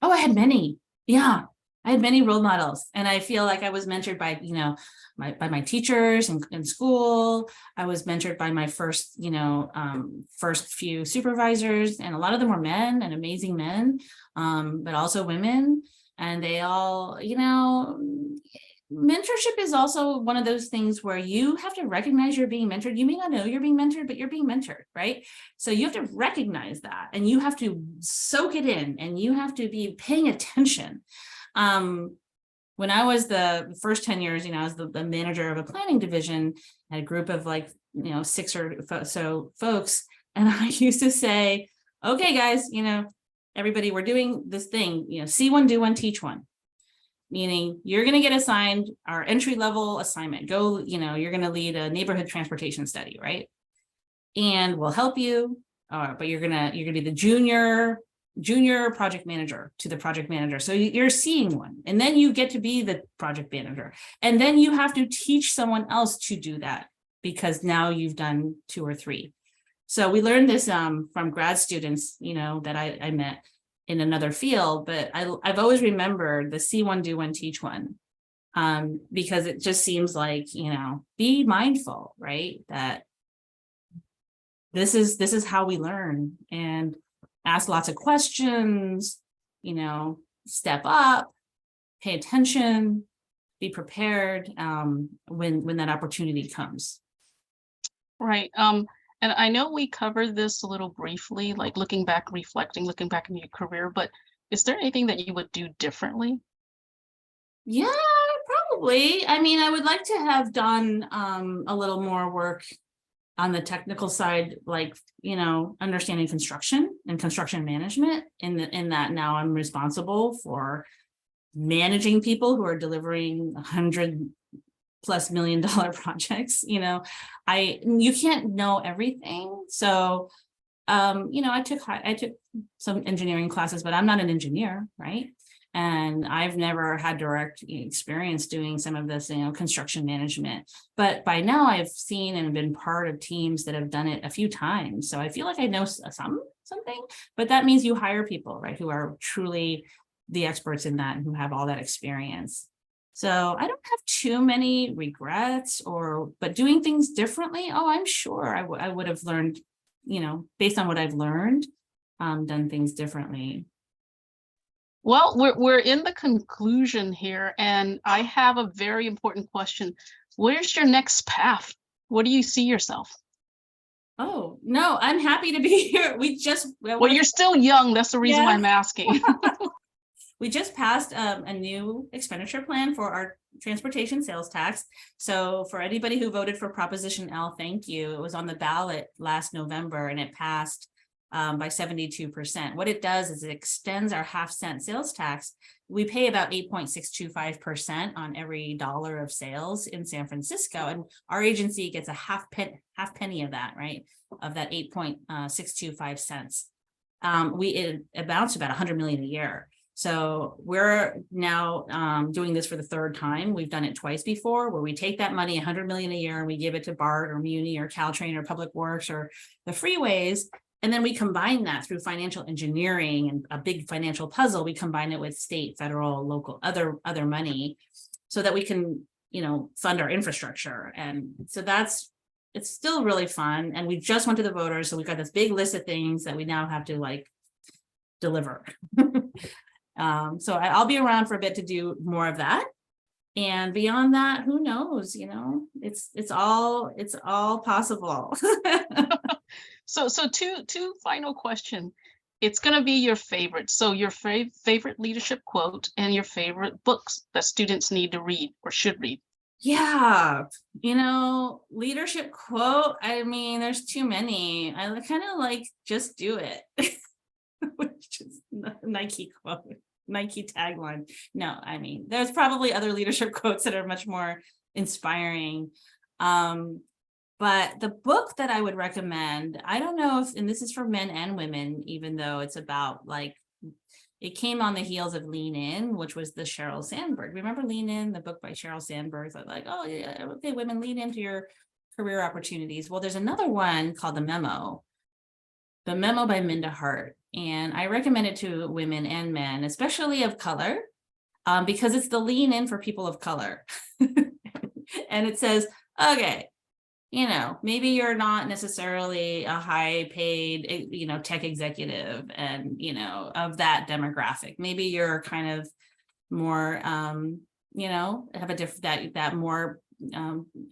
Oh, I had many. Yeah, I had many role models. And I feel like I was mentored by, by my teachers in school. I was mentored by my first few supervisors, and a lot of them were men and amazing men, but also women. And they all, mentorship is also one of those things where you have to recognize you're being mentored. You may not know you're being mentored, but you're being mentored, right? So you have to recognize that, and you have to soak it in, and you have to be paying attention. When I was the first 10 years, I was the manager of a planning division, I had a group of 6 or so folks. And I used to say, okay, guys, everybody, we're doing this thing, see one, do one, teach one. Meaning you're going to get assigned our entry level assignment. Go, you're going to lead a neighborhood transportation study, right? And we'll help you, but you're gonna be the junior project manager to the project manager. So you're seeing one, and then you get to be the project manager, and then you have to teach someone else to do that because now you've done 2 or 3. So we learned this from grad students, that I met in another field, but I've always remembered the see one, do one, teach one, because it just seems like, be mindful, right? That this is how we learn, and ask lots of questions, step up, pay attention, be prepared when that opportunity comes. Right. And I know we covered this a little briefly, like looking back in your career, but is there anything that you would do differently? Yeah, probably. I mean, I would like to have done a little more work on the technical side, understanding construction and construction management, in that now I'm responsible for managing people who are delivering $100+ million projects. You can't know everything. So, I took some engineering classes, but I'm not an engineer, right? And I've never had direct experience doing some of this, construction management. But by now I've seen and been part of teams that have done it a few times. So I feel like I know something, but that means you hire people, right, who are truly the experts in that and who have all that experience. So I don't have too many regrets, but doing things differently, I'm sure I would have learned, based on what I've learned, done things differently. Well, we're in the conclusion here, and I have a very important question. Where's your next path? What do you see yourself? Oh, no, I'm happy to be here. Well, you're still young. That's the reason why I'm asking. we just passed a new expenditure plan for our transportation sales tax. So for anybody who voted for Proposition L, thank you. It was on the ballot last November and it passed by 72%. What it does is it extends our half-cent sales tax. We pay about 8.625% on every dollar of sales in San Francisco, and our agency gets a half penny of that, right? Of that 8.625 cents. It amounts to about $100 million a year. So we're now doing this for the third time. We've done it twice before, where we take that money, $100 million a year, and we give it to BART or Muni or Caltrain or Public Works or the freeways. And then we combine that through financial engineering and a big financial puzzle. We combine it with state, federal, local, other money, so that we can, fund our infrastructure. And so it's still really fun. And we just went to the voters, so we've got this big list of things that we now have to deliver. So I'll be around for a bit to do more of that. And beyond that, who knows? It's all possible. So two final question. It's going to be your favorite. So your favorite leadership quote and your favorite books that students need to read or should read. Yeah, leadership quote. I mean, there's too many. I kind of just do it, which is Nike quote, Nike tagline. No, I mean, there's probably other leadership quotes that are much more inspiring. But the book that I would recommend, I don't know if, and this is for men and women, even though it's about it came on the heels of Lean In, which was the Sheryl Sandberg. Remember Lean In, the book by Sheryl Sandberg? Oh yeah, okay, women, lean into your career opportunities. Well, there's another one called The Memo by Minda Hart. And I recommend it to women and men, especially of color, because it's the lean in for people of color. And it says, okay, maybe you're not necessarily a high paid, tech executive and, of that demographic. Maybe you're kind of more, have a different, that more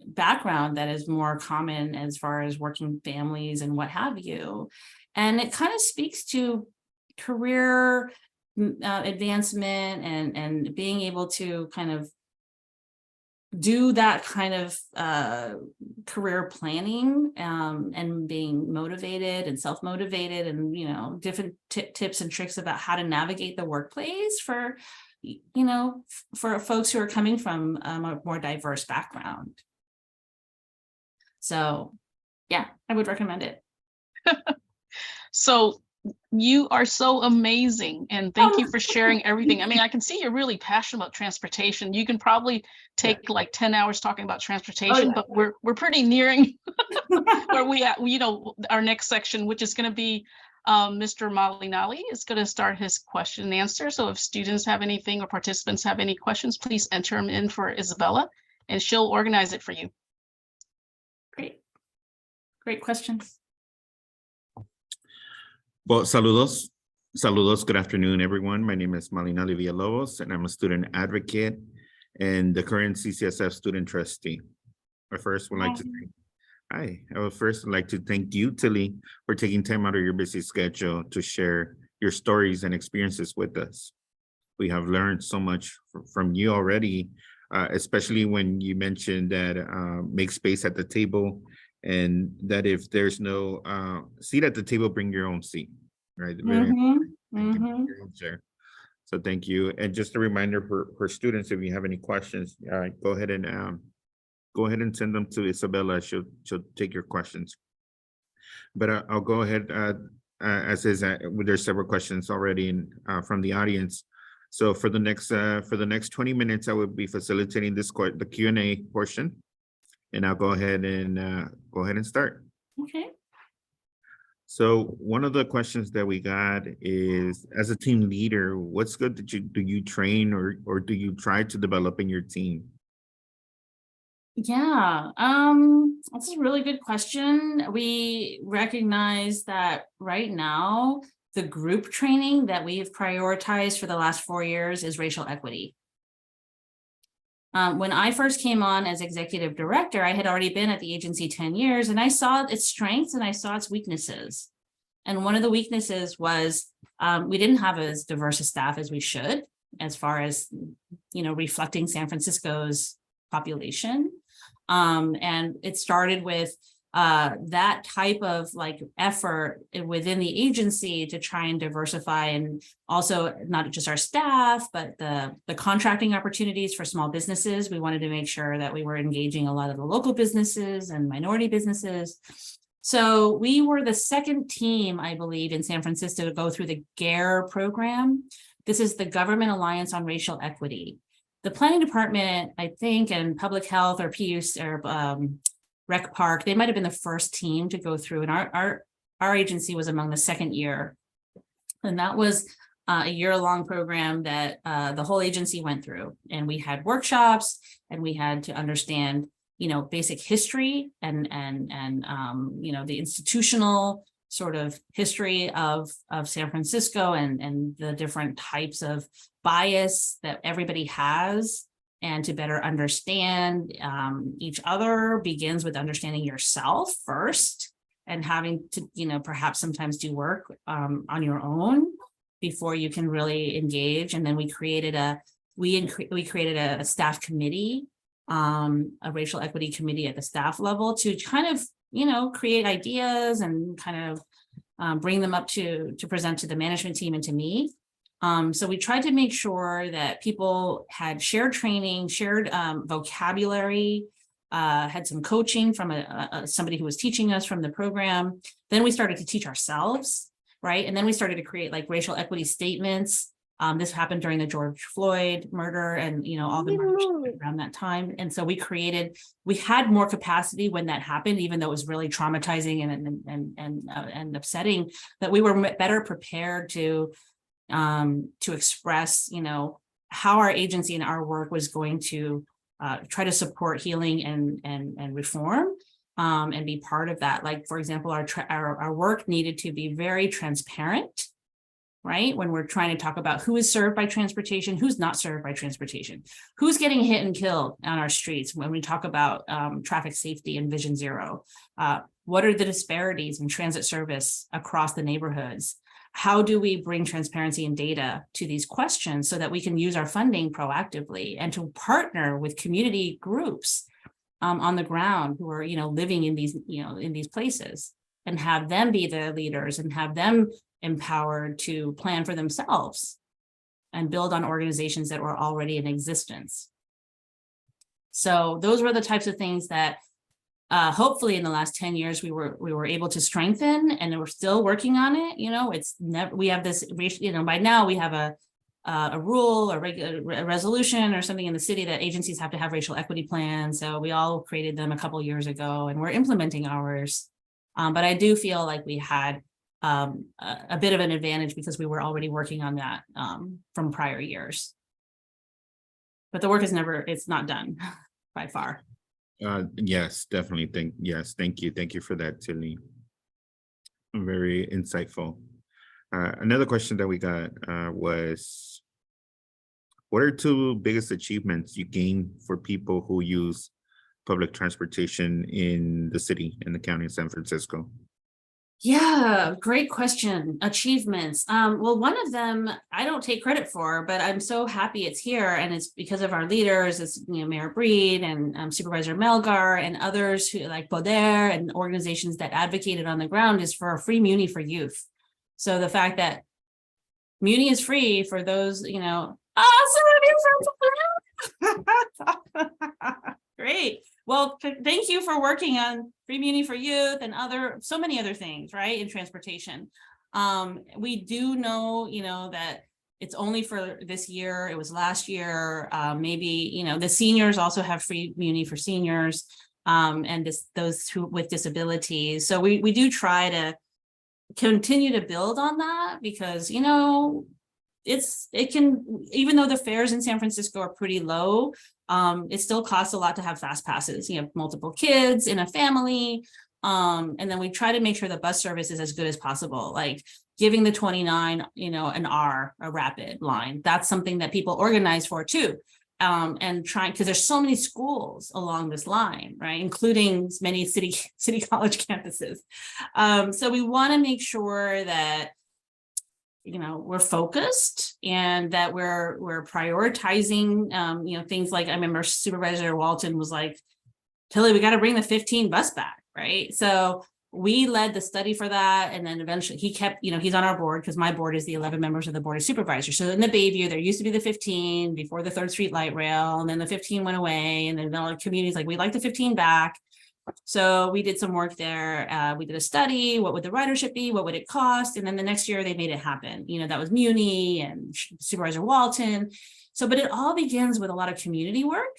background that is more common as far as working families and what have you. And it kind of speaks to career advancement and being able to kind of do that kind of career planning and being motivated and self-motivated and, different tips and tricks about how to navigate the workplace for, for folks who are coming from a more diverse background. So, yeah, I would recommend it. So you are so amazing, and thank you for sharing everything. I mean, I can see you're really passionate about transportation. You can probably take 10 hours talking about transportation, but we're pretty nearing where we at, our next section, which is going to be Mr. Malinali is going to start his question and answer. So if students have anything or participants have any questions, please enter them in for Isabella and she'll organize it for you. Great questions. Well, saludos. Good afternoon, everyone. My name is Malinali Villalobos, and I'm a student advocate and the current CCSF student trustee. I first would like to thank you, Tilly, for taking time out of your busy schedule to share your stories and experiences with us. We have learned so much from you already, especially when you mentioned that make space at the table, and that if there's no seat at the table, bring your own seat, right? So thank you. And just a reminder for students, if you have any questions, go ahead and send them to Isabella. She'll take your questions. But I'll go ahead, as is, there's several questions already from the audience. So for the next 20 minutes, I will be facilitating the Q&A portion. And I'll go ahead and start. Okay. So one of the questions that we got is, as a team leader, what's good that do you train or do you try to develop in your team? Yeah, that's a really good question. We recognize that right now, the group training that we've prioritized for the last 4 years is racial equity. When I first came on as executive director, I had already been at the agency 10 years, and I saw its strengths and I saw its weaknesses. And one of the weaknesses was we didn't have as diverse a staff as we should. as far as, reflecting San Francisco's population. And it started with that type of like effort within the agency to try and diversify, and also not just our staff, but the contracting opportunities for small businesses. We wanted to make sure that we were engaging a lot of the local businesses and minority businesses. So we were the second team, I believe, in San Francisco to go through the GARE program. This is the Government Alliance on Racial Equity. The planning department, I think, and public health or PUC or Rec Park, they might have been the first team to go through, and our agency was among the second year. And that was a year-long program that the whole agency went through. And we had workshops, and we had to understand, basic history and the institutional sort of history of San Francisco and the different types of bias that everybody has. And to better understand each other begins with understanding yourself first, and having to, perhaps sometimes do work on your own before you can really engage. And then we created a staff committee, a racial equity committee at the staff level to kind of, create ideas and kind of bring them up to present to the management team and to me. So we tried to make sure that people had shared training, shared vocabulary, had some coaching from somebody who was teaching us from the program. Then we started to teach ourselves, right? And then we started to create like racial equity statements. This happened during the George Floyd murder and, all the murders around that time. And so we had more capacity when that happened, even though it was really traumatizing and upsetting, that we were better prepared to express, how our agency and our work was going to try to support healing and reform, and be part of that. Like, for example, our work needed to be very transparent, right? When we're trying to talk about who is served by transportation, who's not served by transportation, who's getting hit and killed on our streets. When we talk about traffic safety and Vision Zero, what are the disparities in transit service across the neighborhoods? How do we bring transparency and data to these questions so that we can use our funding proactively and to partner with community groups on the ground who are, living in these places, and have them be the leaders and have them empowered to plan for themselves and build on organizations that were already in existence. So those were the types of things that hopefully in the last 10 years we were able to strengthen, and we're still working on it. It's never, we have this, by now we have a rule or a resolution or something in the city that agencies have to have racial equity plans. So we all created them a couple years ago, and we're implementing ours. But I do feel like we had a bit of an advantage because we were already working on that from prior years. But the work it's not done by far. Yes, definitely. Thank you for that, Tilly. Very insightful. Another question that we got was, what are two biggest achievements you gained for people who use public transportation in the city, in the county of San Francisco? Yeah, great question. Achievements. Well, one of them I don't take credit for, but I'm so happy it's here, and it's because of our leaders. It's Mayor Breed and Supervisor Melgar and others who like Poder and organizations that advocated on the ground, is for a free Muni for youth. So the fact that Muni is free for those, great. Well, thank you for working on free Muni for youth and so many other things, right, in transportation. We do know, that it's only for this year. It was last year. Maybe, the seniors also have free Muni for seniors, and those who with disabilities. So we do try to continue to build on that, because, it can, even though the fares in San Francisco are pretty low, it still costs a lot to have fast passes. You have multiple kids in a family. And then we try to make sure the bus service is as good as possible, like giving the 29, an R, a rapid line. That's something that people organize for too. And trying, because there's so many schools along this line, right, including many city college campuses. So we want to make sure that we're focused and that we're prioritizing, things like, I remember Supervisor Walton was like, Tilly, we got to bring the 15 bus back, right? So we led the study for that. And then eventually he kept, he's on our board because my board is the 11 members of the board of supervisors. So in the Bayview, there used to be the 15 before the 3rd Street light rail, and then the 15 went away. And then the community's like, we'd like the 15 back. So we did some work there. We did a study. What would the ridership be? What would it cost? And then the next year they made it happen. That was Muni and Supervisor Walton. So, but it all begins with a lot of community work.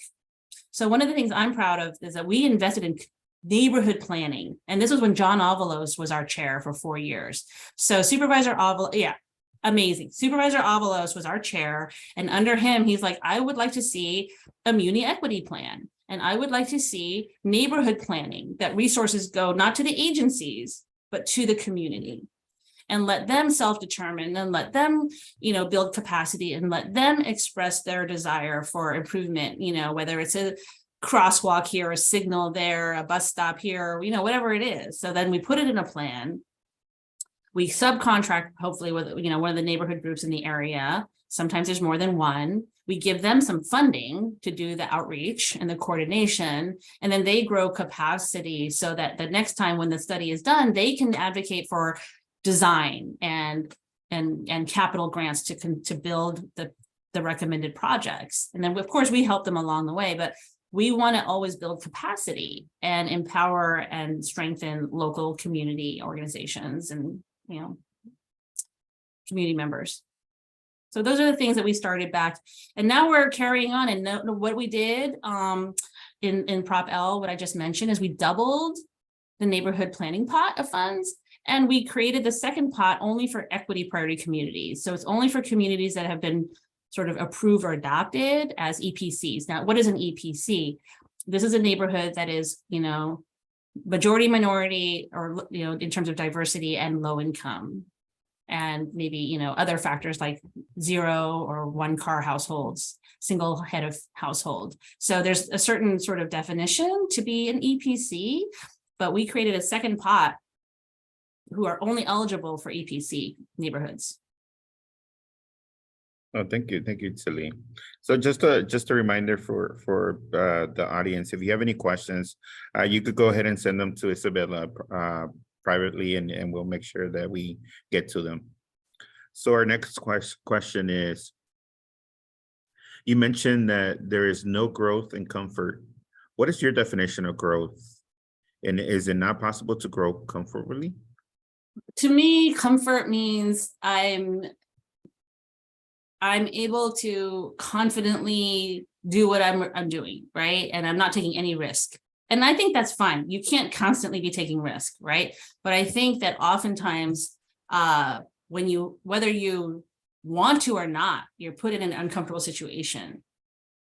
So one of the things I'm proud of is that we invested in neighborhood planning. And this was when John Avalos was our chair for 4 years. So Supervisor Avalos, amazing. Supervisor Avalos was our chair. And under him, he's like, I would like to see a Muni equity plan. And I would like to see neighborhood planning, that resources go not to the agencies, but to the community. And let them self-determine and let them, build capacity and let them express their desire for improvement, whether it's a crosswalk here, a signal there, a bus stop here, whatever it is. So then we put it in a plan. We subcontract, hopefully, with, one of the neighborhood groups in the area. Sometimes there's more than one. We give them some funding to do the outreach and the coordination, and then they grow capacity so that the next time when the study is done, they can advocate for design and capital grants to build the recommended projects. And then of course we help them along the way, but we want to always build capacity and empower and strengthen local community organizations and community members. So those are the things that we started back, and now we're carrying on. And what we did in Prop L, what I just mentioned, is we doubled the neighborhood planning pot of funds. And we created the second pot only for equity priority communities. So it's only for communities that have been sort of approved or adopted as EPCs. Now, what is an EPC? This is a neighborhood that is, majority minority, or, in terms of diversity and low income. And maybe, other factors like 0 or 1 car households, single head of household. So there's a certain sort of definition to be an EPC, but we created a second pot who are only eligible for EPC neighborhoods. Oh, thank you, Tilly. So just a reminder for the audience, if you have any questions, you could go ahead and send them to Isabella privately, and we'll make sure that we get to them. So our next question is, you mentioned that there is no growth in comfort. What is your definition of growth? And is it not possible to grow comfortably? To me, comfort means I'm able to confidently do what I'm doing, right? And I'm not taking any risk. And I think that's fine. You can't constantly be taking risk, right? But I think that oftentimes, whether you want to or not, you're put in an uncomfortable situation.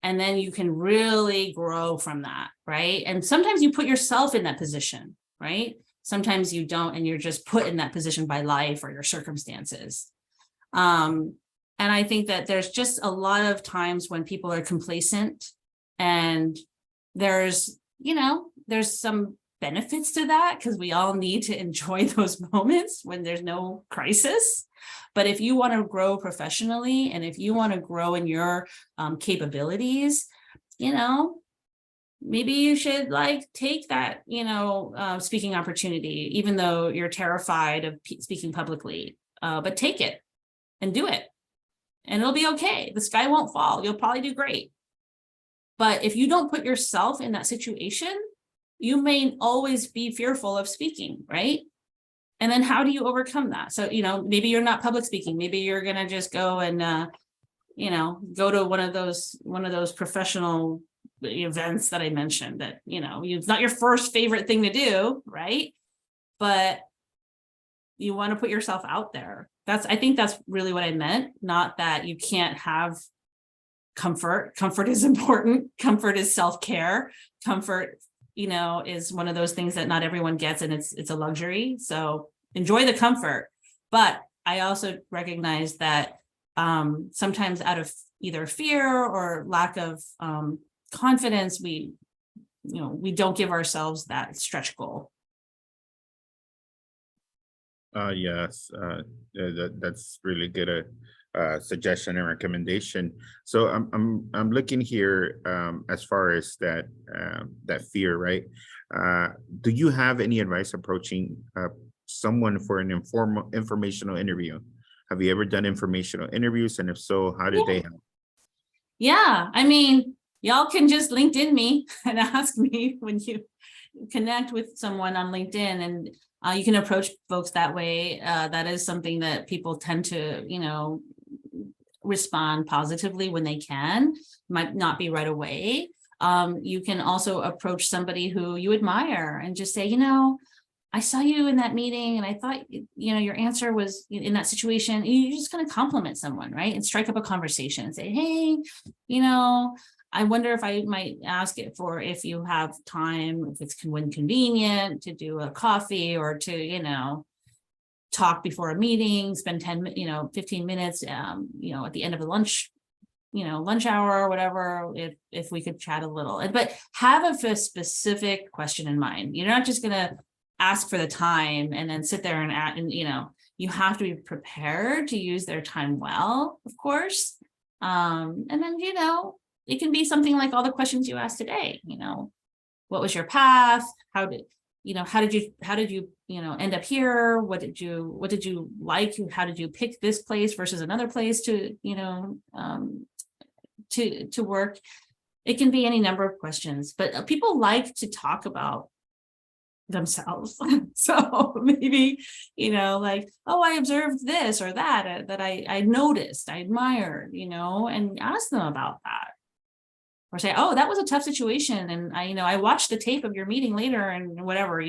And then you can really grow from that, right? And sometimes you put yourself in that position, right? Sometimes you don't, and you're just put in that position by life or your circumstances. And I think that there's just a lot of times when people are complacent, and there's some benefits to that, because we all need to enjoy those moments when there's no crisis. But if you want to grow professionally, and if you want to grow in your capabilities, maybe you should take that, speaking opportunity, even though you're terrified of speaking publicly, but take it and do it. And it'll be okay. The sky won't fall. You'll probably do great. But if you don't put yourself in that situation, you may always be fearful of speaking, right? And then how do you overcome that? So, maybe you're not public speaking. Maybe you're going to just go and, go to one of those professional events that I mentioned that, it's not your first favorite thing to do, right? But you want to put yourself out there. I think that's really what I meant. Not that you can't have comfort. Comfort is important. Comfort is self-care. Comfort, is one of those things that not everyone gets, and it's a luxury. So enjoy the comfort. But I also recognize that sometimes out of either fear or lack of confidence, we don't give ourselves that stretch goal. Yes, that's really good suggestion and recommendation. So I'm looking here as far as that fear, right? Do you have any advice approaching someone for an informal informational interview? Have you ever done informational interviews, and if so, how did they help? Yeah, I mean, y'all can just LinkedIn me and ask me when you connect with someone on LinkedIn, and you can approach folks that way. That is something that people tend to, respond positively when they can, might not be right away. You can also approach somebody who you admire and just say, I saw you in that meeting and I thought, your answer was in that situation. You're just going to compliment someone, right? And strike up a conversation and say, hey, I wonder if I might ask it for if you have time, if it's when convenient to do a coffee or to, talk before a meeting, spend 15 minutes, at the end of the lunch hour or whatever, if we could chat a little, but have a specific question in mind. You're not just going to ask for the time and then sit there and you have to be prepared to use their time well, of course. And then, it can be something like all the questions you asked today, what was your path? How did you end up here? What did you like? How did you pick this place versus another place to work? It can be any number of questions, but people like to talk about themselves. So maybe, like, oh, I observed this or that I noticed, I admired, and ask them about that. Or say, oh, that was a tough situation. And I watched the tape of your meeting later and whatever,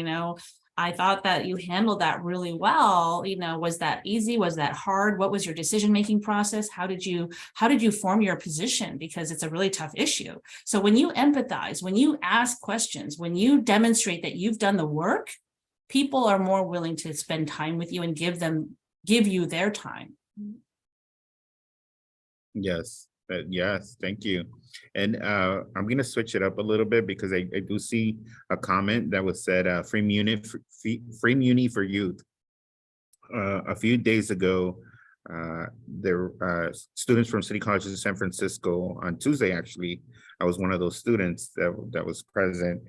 I thought that you handled that really well. Was that easy? Was that hard? What was your decision-making process? How did you form your position? Because it's a really tough issue. So when you empathize, when you ask questions, when you demonstrate that you've done the work, people are more willing to spend time with you and give you their time. Yes. Yes, thank you. And I'm going to switch it up a little bit because I do see a comment that was said, free Muni for youth. A few days ago, there students from City College of San Francisco on Tuesday, actually, I was one of those students that was present.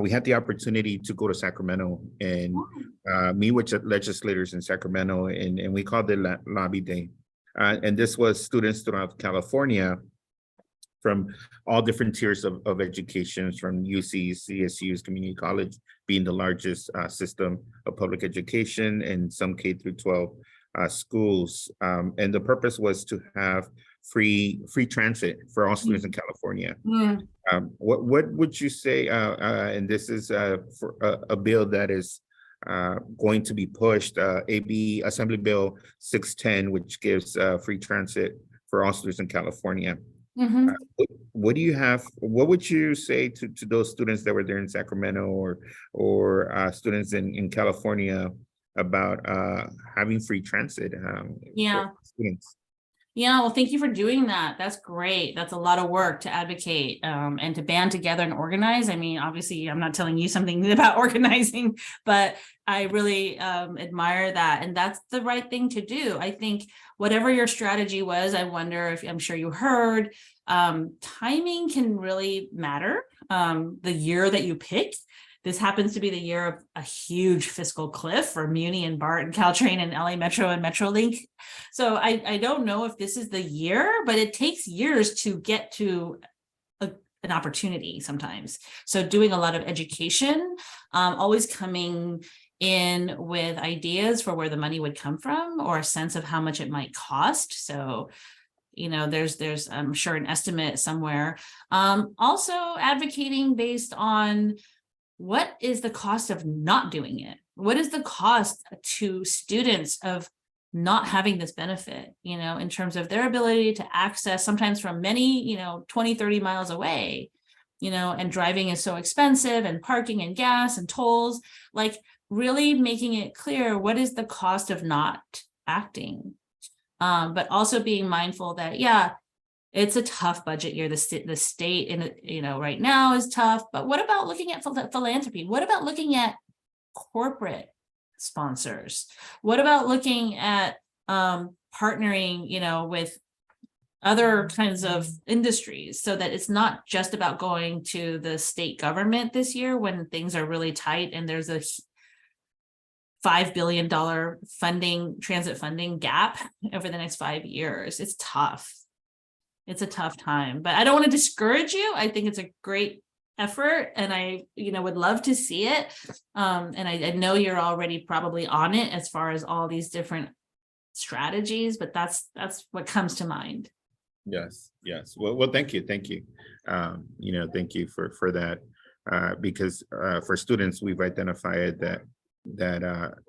We had the opportunity to go to Sacramento and meet with legislators in Sacramento, and we called it Lobby Day. And this was students throughout California from all different tiers of education, from UCs, CSUs, community college being the largest system of public education, and some K through 12 schools. And the purpose was to have free transit for all students in California. What would you say, and this is for a bill that is going to be pushed, AB Assembly Bill 610, which gives free transit for all students in California. What do you have? What would you say to those students that were there in Sacramento or students in California about having free transit? For students? Yeah, well, thank you for doing that. That's great. That's a lot of work to advocate and to band together and organize. I mean, obviously, I'm not telling you something about organizing, but I really admire that. And that's the right thing to do. I think whatever your strategy was, I wonder if, I'm sure you heard, timing can really matter. The year that you pick. This happens to be the year of a huge fiscal cliff for Muni and BART and Caltrain and LA Metro and Metrolink. So I don't know if this is the year, but it takes years to get to an opportunity sometimes. So doing a lot of education, always coming in with ideas for where the money would come from or a sense of how much it might cost. So there's I'm sure an estimate somewhere. Also advocating based on what is the cost of not doing it? What is the cost to students of not having this benefit, in terms of their ability to access sometimes from many, 20, 30 miles away, and driving is so expensive and parking and gas and tolls, like really making it clear what is the cost of not acting. But also being mindful that, it's a tough budget year. The state right now is tough, but what about looking at philanthropy? What about looking at corporate sponsors? What about looking at partnering, you know, with other kinds of industries so that it's not just about going to the state government this year when things are really tight and there's a $5 billion transit funding gap over the next 5 years. It's tough. It's a tough time, but I don't want to discourage you. I think it's a great effort and I, you know, would love to see it. And I know you're already probably on it as far as all these different strategies, but that's what comes to mind. Yes, yes. Well, thank you. You know, thank you for that. Because for students, we've identified that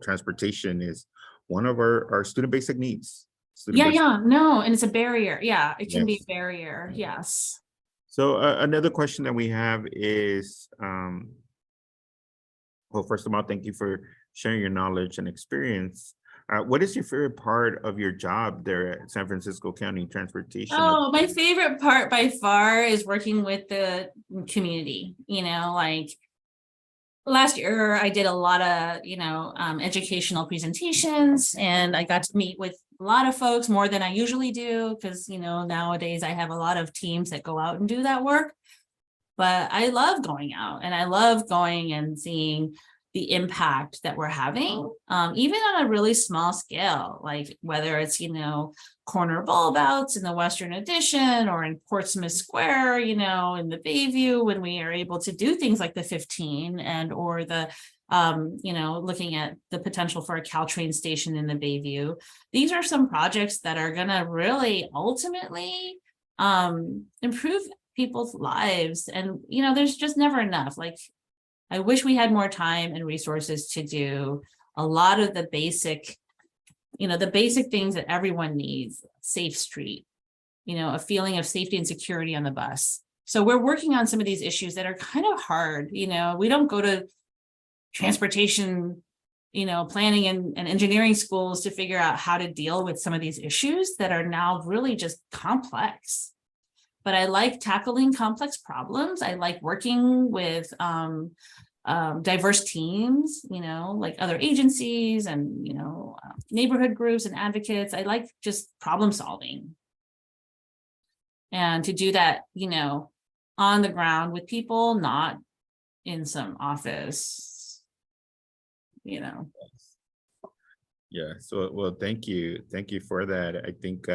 transportation is one of our student basic needs. No, and it's a barrier. Yeah, it can be Yes. a barrier. Yes. So another question that we have is, well, first of all, thank you for sharing your knowledge and experience. What is your favorite part of your job there at San Francisco County Transportation? Oh, my favorite part by far is working with the community, you know, like last year I did a lot of, you know, educational presentations and I got to meet with a lot of folks more than I usually do because, you know, nowadays I have a lot of teams that go out and do that work. But I love going out and I love going and seeing the impact that we're having, even on a really small scale, like whether it's, you know, corner bulb outs in the Western Addition or in Portsmouth Square, you know, in the Bayview, when we are able to do things like the 15 and or the, you know, looking at the potential for a Caltrain station in the Bayview. These are some projects that are going to really ultimately improve people's lives. And, you know, there's just never enough. Like, I wish we had more time and resources to do a lot of the basic, you know, the basic things that everyone needs. Safe street, you know, a feeling of safety and security on the bus. So we're working on some of these issues that are kind of hard. You know, we don't go to transportation, you know, planning and engineering schools to figure out how to deal with some of these issues that are now really just complex. But I like tackling complex problems. I like working with diverse teams, you know, like other agencies and, you know, neighborhood groups and advocates. I like just problem solving. And to do that, you know, on the ground with people, not in some office, you know. Yeah, so well, thank you for that. I think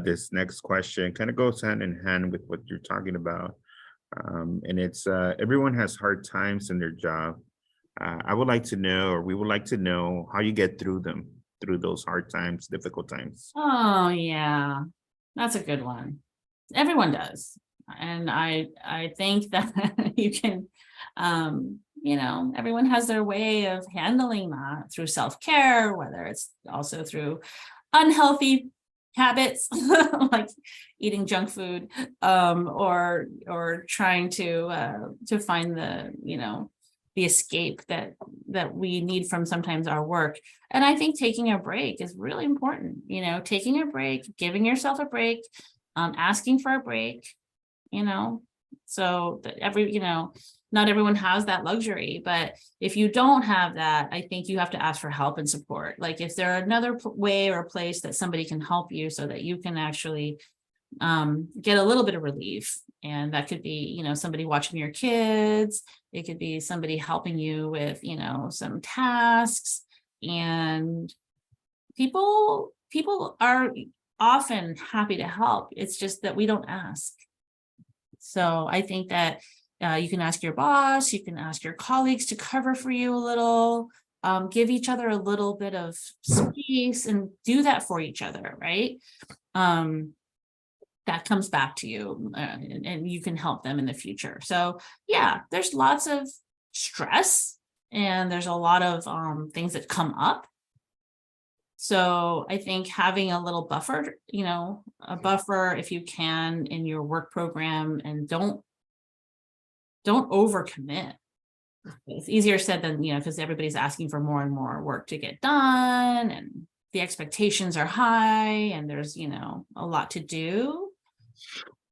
this next question kind of goes hand in hand with what you're talking about. And it's everyone has hard times in their job. I would like to know, or we would like to know, how you get through those hard times, difficult times. Oh yeah, that's a good one. Everyone does. And I think that you can, you know, everyone has their way of handling that through self-care, whether it's also through unhealthy habits like eating junk food, or trying to find the, you know, the escape that we need from sometimes our work. And I think taking a break is really important, you know, taking a break, giving yourself a break, asking for a break, you know, so that you know, not everyone has that luxury, but if you don't have that, I think you have to ask for help and support. Like if there another way or place that somebody can help you so that you can actually get a little bit of relief. And that could be, you know, somebody watching your kids. It could be somebody helping you with, you know, some tasks. And people are often happy to help. It's just that we don't ask. So I think that you can ask your boss, you can ask your colleagues to cover for you a little, give each other a little bit of space and do that for each other, right? That comes back to you and you can help them in the future. So yeah, there's lots of stress and there's a lot of things that come up. So I think having a little buffer, you know, a buffer if you can in your work program, and don't overcommit. It's easier said than, you know, because everybody's asking for more and more work to get done and the expectations are high and there's, you know, a lot to do.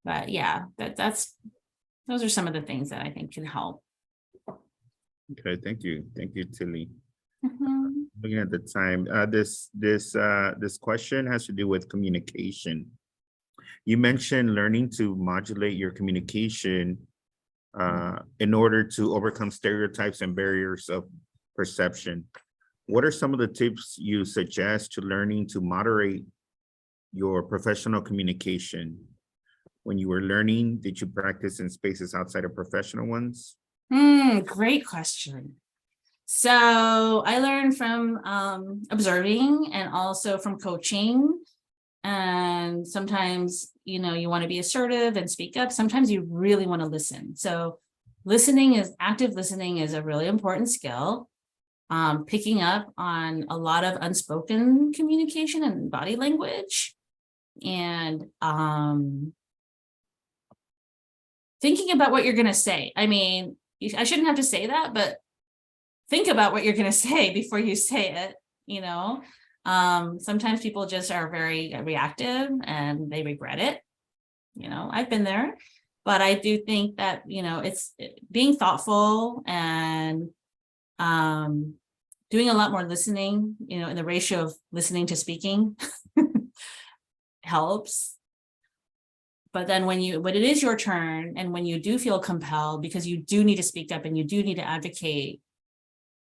But yeah, those are some of the things that I think can help. Okay, thank you, Tilly. Looking at the time, this question has to do with communication. You mentioned learning to modulate your communication in order to overcome stereotypes and barriers of perception. What are some of the tips you suggest to learning to moderate your professional communication? When you were learning, did you practice in spaces outside of professional ones? Great question. So I learned from observing and also from coaching. And sometimes, you know, you want to be assertive and speak up. Sometimes you really want to listen. So active listening is a really important skill. Picking up on a lot of unspoken communication and body language. And thinking about what you're going to say. I mean, I shouldn't have to say that, but think about what you're going to say before you say it, you know. Sometimes people just are very reactive and they regret it. You know, I've been there, but I do think that, you know, it's being thoughtful and doing a lot more listening, you know, in the ratio of listening to speaking helps. But then when it is your turn and when you do feel compelled, because you do need to speak up and you do need to advocate,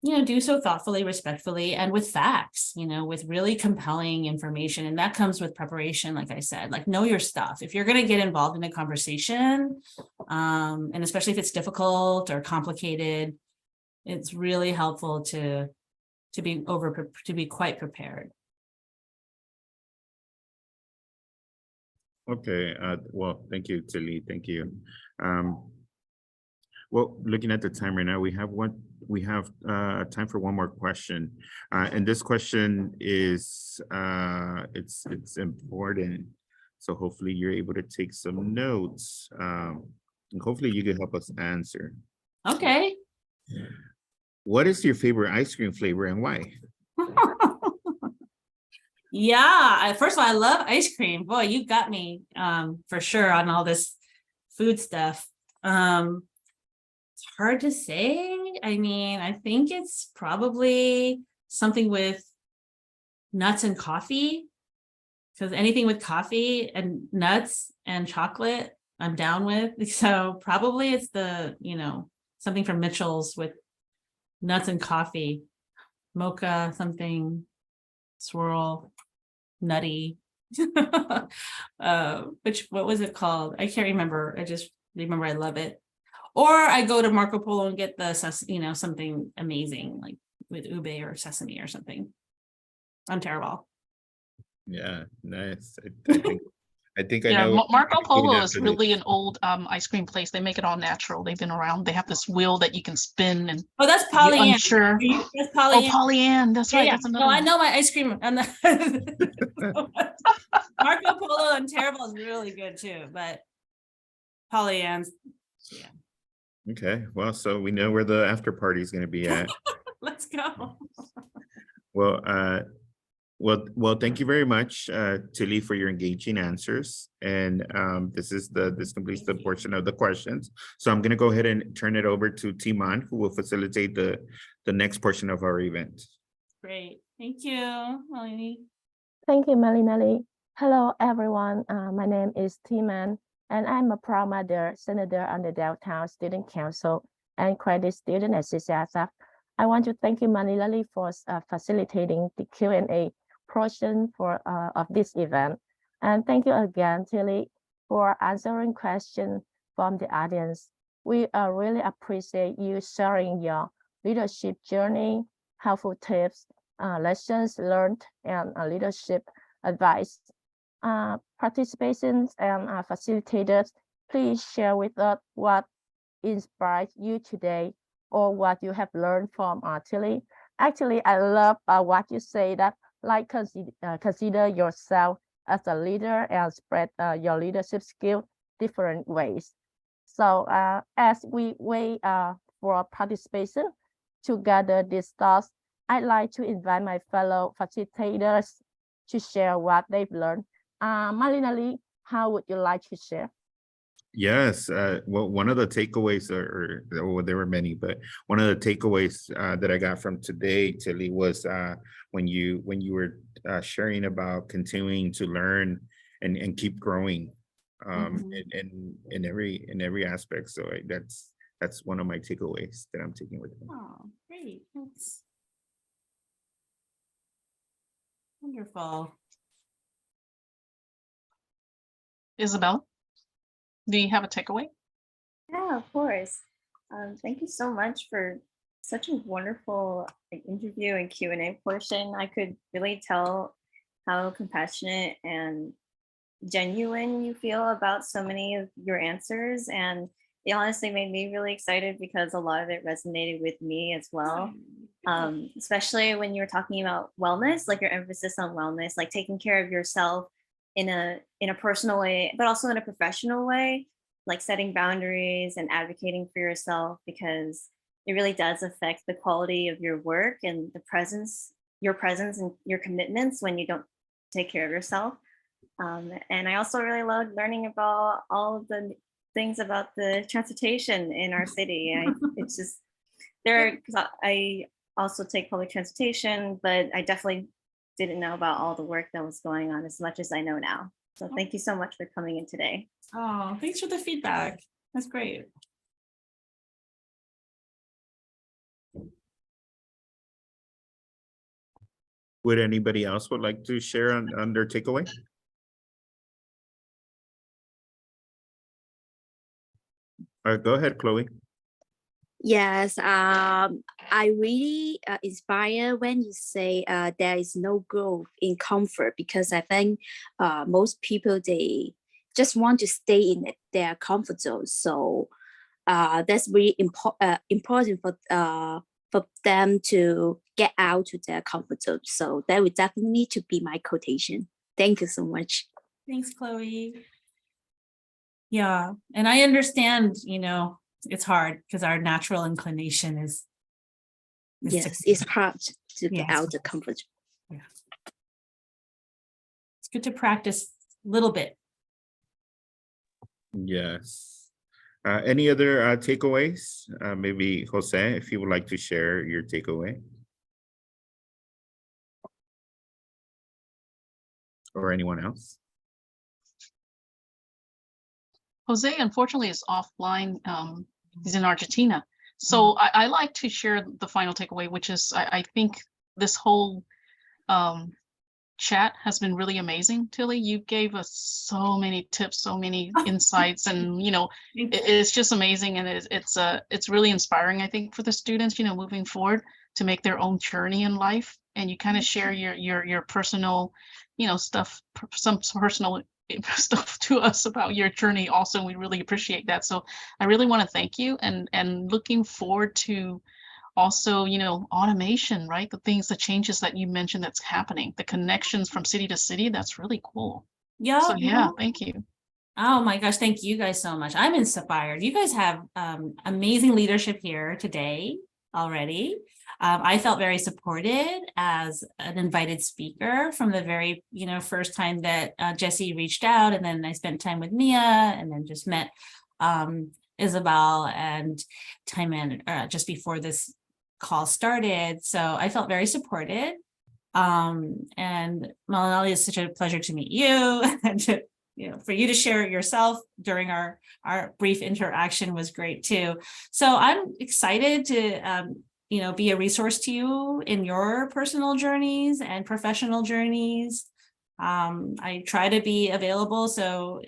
you know, do so thoughtfully, respectfully, and with facts, you know, with really compelling information. And that comes with preparation, like I said, like know your stuff. If you're going to get involved in a conversation, and especially if it's difficult or complicated, it's really helpful to be quite prepared. Okay, well, thank you, Tilly. Thank you. Well, looking at the time right now, we have time for one more question. And this question is it's important. So hopefully you're able to take some notes. And hopefully you can help us answer. Okay. What is your favorite ice cream flavor and why? Yeah, first of all, I love ice cream. Boy, you got me for sure on all this food stuff. It's hard to say. I mean, I think it's probably something with nuts and coffee, because anything with coffee and nuts and chocolate, I'm down with. So probably it's the, you know, something from Mitchell's with nuts and coffee, mocha, something, swirl, nutty. What was it called? I can't remember. I just remember I love it. Or I go to Marco Polo and get the, you know, something amazing like with ube or sesame or something. I'm terrible. Yeah, nice. I think I Yeah, know. Marco Polo is after really this. an old ice cream place. They make it all natural. They've been around. They have this wheel that you can spin and Oh, that's if you're Pollyann. unsure. That's Oh, Pollyann. Pollyann. That's Yeah, right. yeah. That's another No, I one. know my ice cream. Marco Polo and Terrible is really good too, but Pollyann. Yeah. Okay, well, so we know where the after party is going to be at. Let's go. Well, well, thank you very much, Tilly, for your engaging answers. And this completes the portion of the questions. So I'm going to go ahead and turn it over to Timan, who will facilitate the next portion of our event. Great. Thank you, Melanie. Thank you, Malinali. Hello, everyone. My name is Timan, and I'm a proud mother, senator on the Downtown Student Council, and credit student at CCSF. I want to thank you, Malinali, for facilitating the Q&A portion of this event. And thank you again, Tilly, for answering questions from the audience. We really appreciate you sharing your leadership journey, helpful tips, lessons learned, and leadership advice. Participants and facilitators, please share with us what inspired you today or what you have learned from Tilly. Actually, I love what you say that like consider yourself as a leader and spread your leadership skill different ways. So as we wait for participation to gather these thoughts, I'd like to invite my fellow facilitators to share what they've learned. Malinali, how would you like to share? Yes, well, one of the takeaways, well, there were many, but one of the takeaways that I got from today, Tilly, was when you were sharing about continuing to learn and keep growing in every aspect. So that's one of my takeaways that I'm taking with me. Oh, great. That's wonderful. Isabel, do you have a takeaway? Yeah, of course. Thank you so much for such a wonderful interview and Q&A portion. I could really tell how compassionate and genuine you feel about so many of your answers. And it honestly made me really excited because a lot of it resonated with me as well. Especially when you were talking about wellness, like your emphasis on wellness, like taking care of yourself in a personal way, but also in a professional way, like setting boundaries and advocating for yourself, because it really does affect the quality of your work and your presence and your commitments when you don't take care of yourself. And I also really loved learning about all of the things about the transportation in our city. It's just because I also take public transportation, but I definitely didn't know about all the work that was going on as much as I know now. So thank you so much for coming in today. Oh, thanks for the feedback. That's great. Would anybody else would like to share on their takeaway? All right, go ahead, Chloe. Yes, I really inspire when you say there is no growth in comfort, because I think most people, they just want to stay in their comfort zone. So that's really important for them to get out to their comfort zone. So that would definitely need to be my quotation. Thank you so much. Thanks, Chloe. Yeah, and I understand, it's hard because our natural inclination is Yes, it's hard to get Yes. out the comfort zone. It's good to practice a little bit. Yes. Any other takeaways? Maybe Jose, if you would like to share your takeaway. Or anyone else? Jose, unfortunately, is offline. He's in Argentina. So I like to share the final takeaway, which is I think this whole chat has been really amazing. Tilly, you gave us so many tips, so many insights, and it's just amazing, and it's really inspiring, I think, for the students, moving forward to make their own journey in life. And you kind of share your personal, stuff, some personal stuff to us about your journey also, and we really appreciate that. So I really want to thank you, and looking forward to also, automation, right? The changes that you mentioned that's happening, the connections from city to city, that's really cool. Yeah. So yeah, thank you. Oh my gosh, thank you guys so much. I'm inspired. You guys have amazing leadership here today already. I felt very supported as an invited speaker from the very, first time that Geisce reached out, and then I spent time with Mia, and then just met Isabel and Timon just before this call started. So I felt very supported. And Malinali, it's such a pleasure to meet you, and to, for you to share it yourself during our brief interaction was great too. So I'm excited to be a resource to you in your personal journeys and professional journeys. I try to be available, so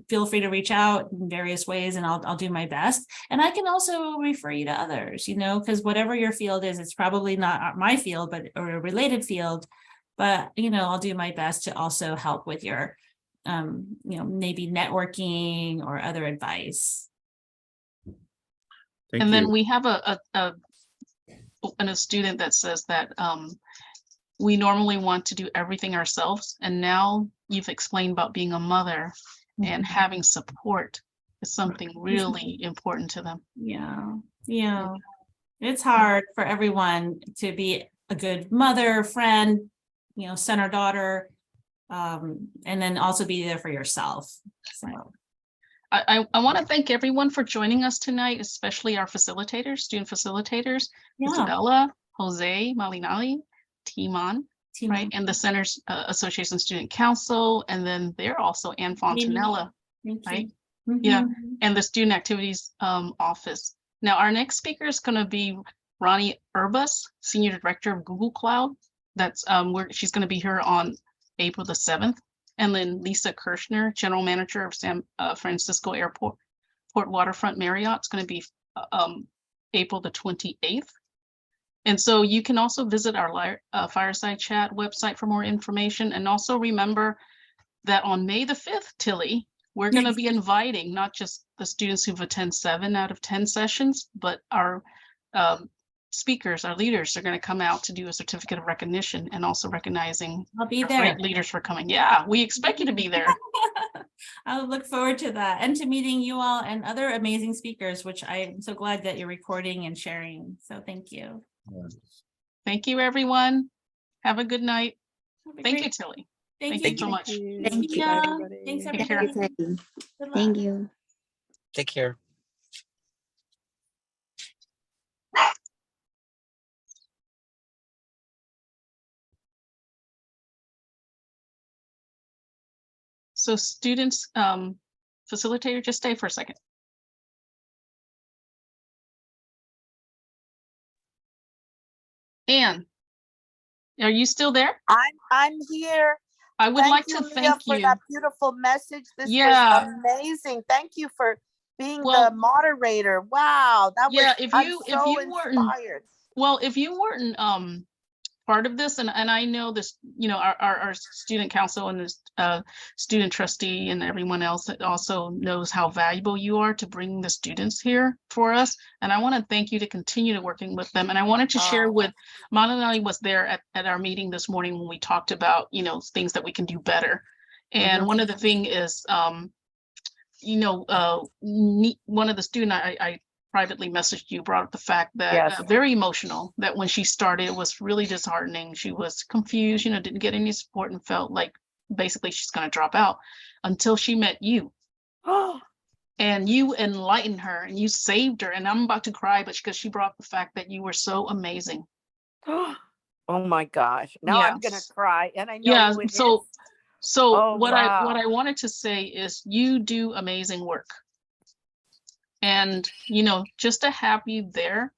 feel free to reach out in various ways, and I'll do my best. And I can also refer you to others, because whatever your field is, it's probably not my field, or a related field, but I'll do my best to also help with your maybe networking or other advice. Thank and you. Then we have a student that says that we normally want to do everything ourselves, and now you've explained about being a mother and having support is something really important to them. Yeah, it's hard for everyone to be a good mother, friend, son or daughter, and then also be there for yourself. So I want to thank everyone for joining us tonight, especially our facilitators, student facilitators, Yeah. Isabella, Jose, Malinali, Timon, Team right? And the Centers Association Student Council, and then they're also Ann Fontanella, Thank right? you. Yeah. Mhm. And the Student Activities Office. Now, our next speaker is going to be Ronnie Urbas, Senior Director of Google Cloud. That's she's going to be here on April the 7th. And then Lisa Kirshner, General Manager of San Francisco Airport, Port Waterfront Marriott, is going to be April the 28th. And so you can also visit our Fireside Chat website for more information. And also remember that on May the 5th, Tilly, we're going to be inviting not just the students who've attended 7 out of 10 sessions, but our speakers, our leaders are going to come out to do a certificate of recognition and also recognizing I'll be our there. great leaders for coming. Yeah, we expect you to be there. I'll look forward to that and to meeting you all and other amazing speakers, which I'm so glad that you're recording and sharing. So thank you. Thank you, everyone. Have a good night. Have a Thank great- you, Tilly. Thank Thank you you so much. Thank you. Yeah. everybody. Thanks, Take care. everybody. Good Thank luck. you. Take care. So students, facilitator, just stay for a second. Anne, are you still there? I'm here. I would like you, to Mia, thank for you. that beautiful message. This Yeah. was amazing. Thank you for being Well, the moderator. Wow, that yeah, was I'm so inspired. well, if you weren't part of this, and I know this, you know, our student council and this student trustee and everyone else that also knows how valuable you are to bring the students here for us. And I want to thank you to continue to working with them. And I wanted to share with Malinali was there at our meeting this morning when we talked about, you know, things that we can do better. And one of the thing is, you know, one of the student I privately messaged you brought up the fact that very emotional, that when she started, it was really disheartening. She was confused, you know, didn't get any support and felt like basically she's going to drop out until she met you. And you enlightened her and you saved her. And I'm about to cry, but because she brought up the fact that you were so amazing. Oh my gosh. Now I'm gonna cry. And I know who it is. So what wow. I wanted to say is you do amazing work. And, you know, just to have you there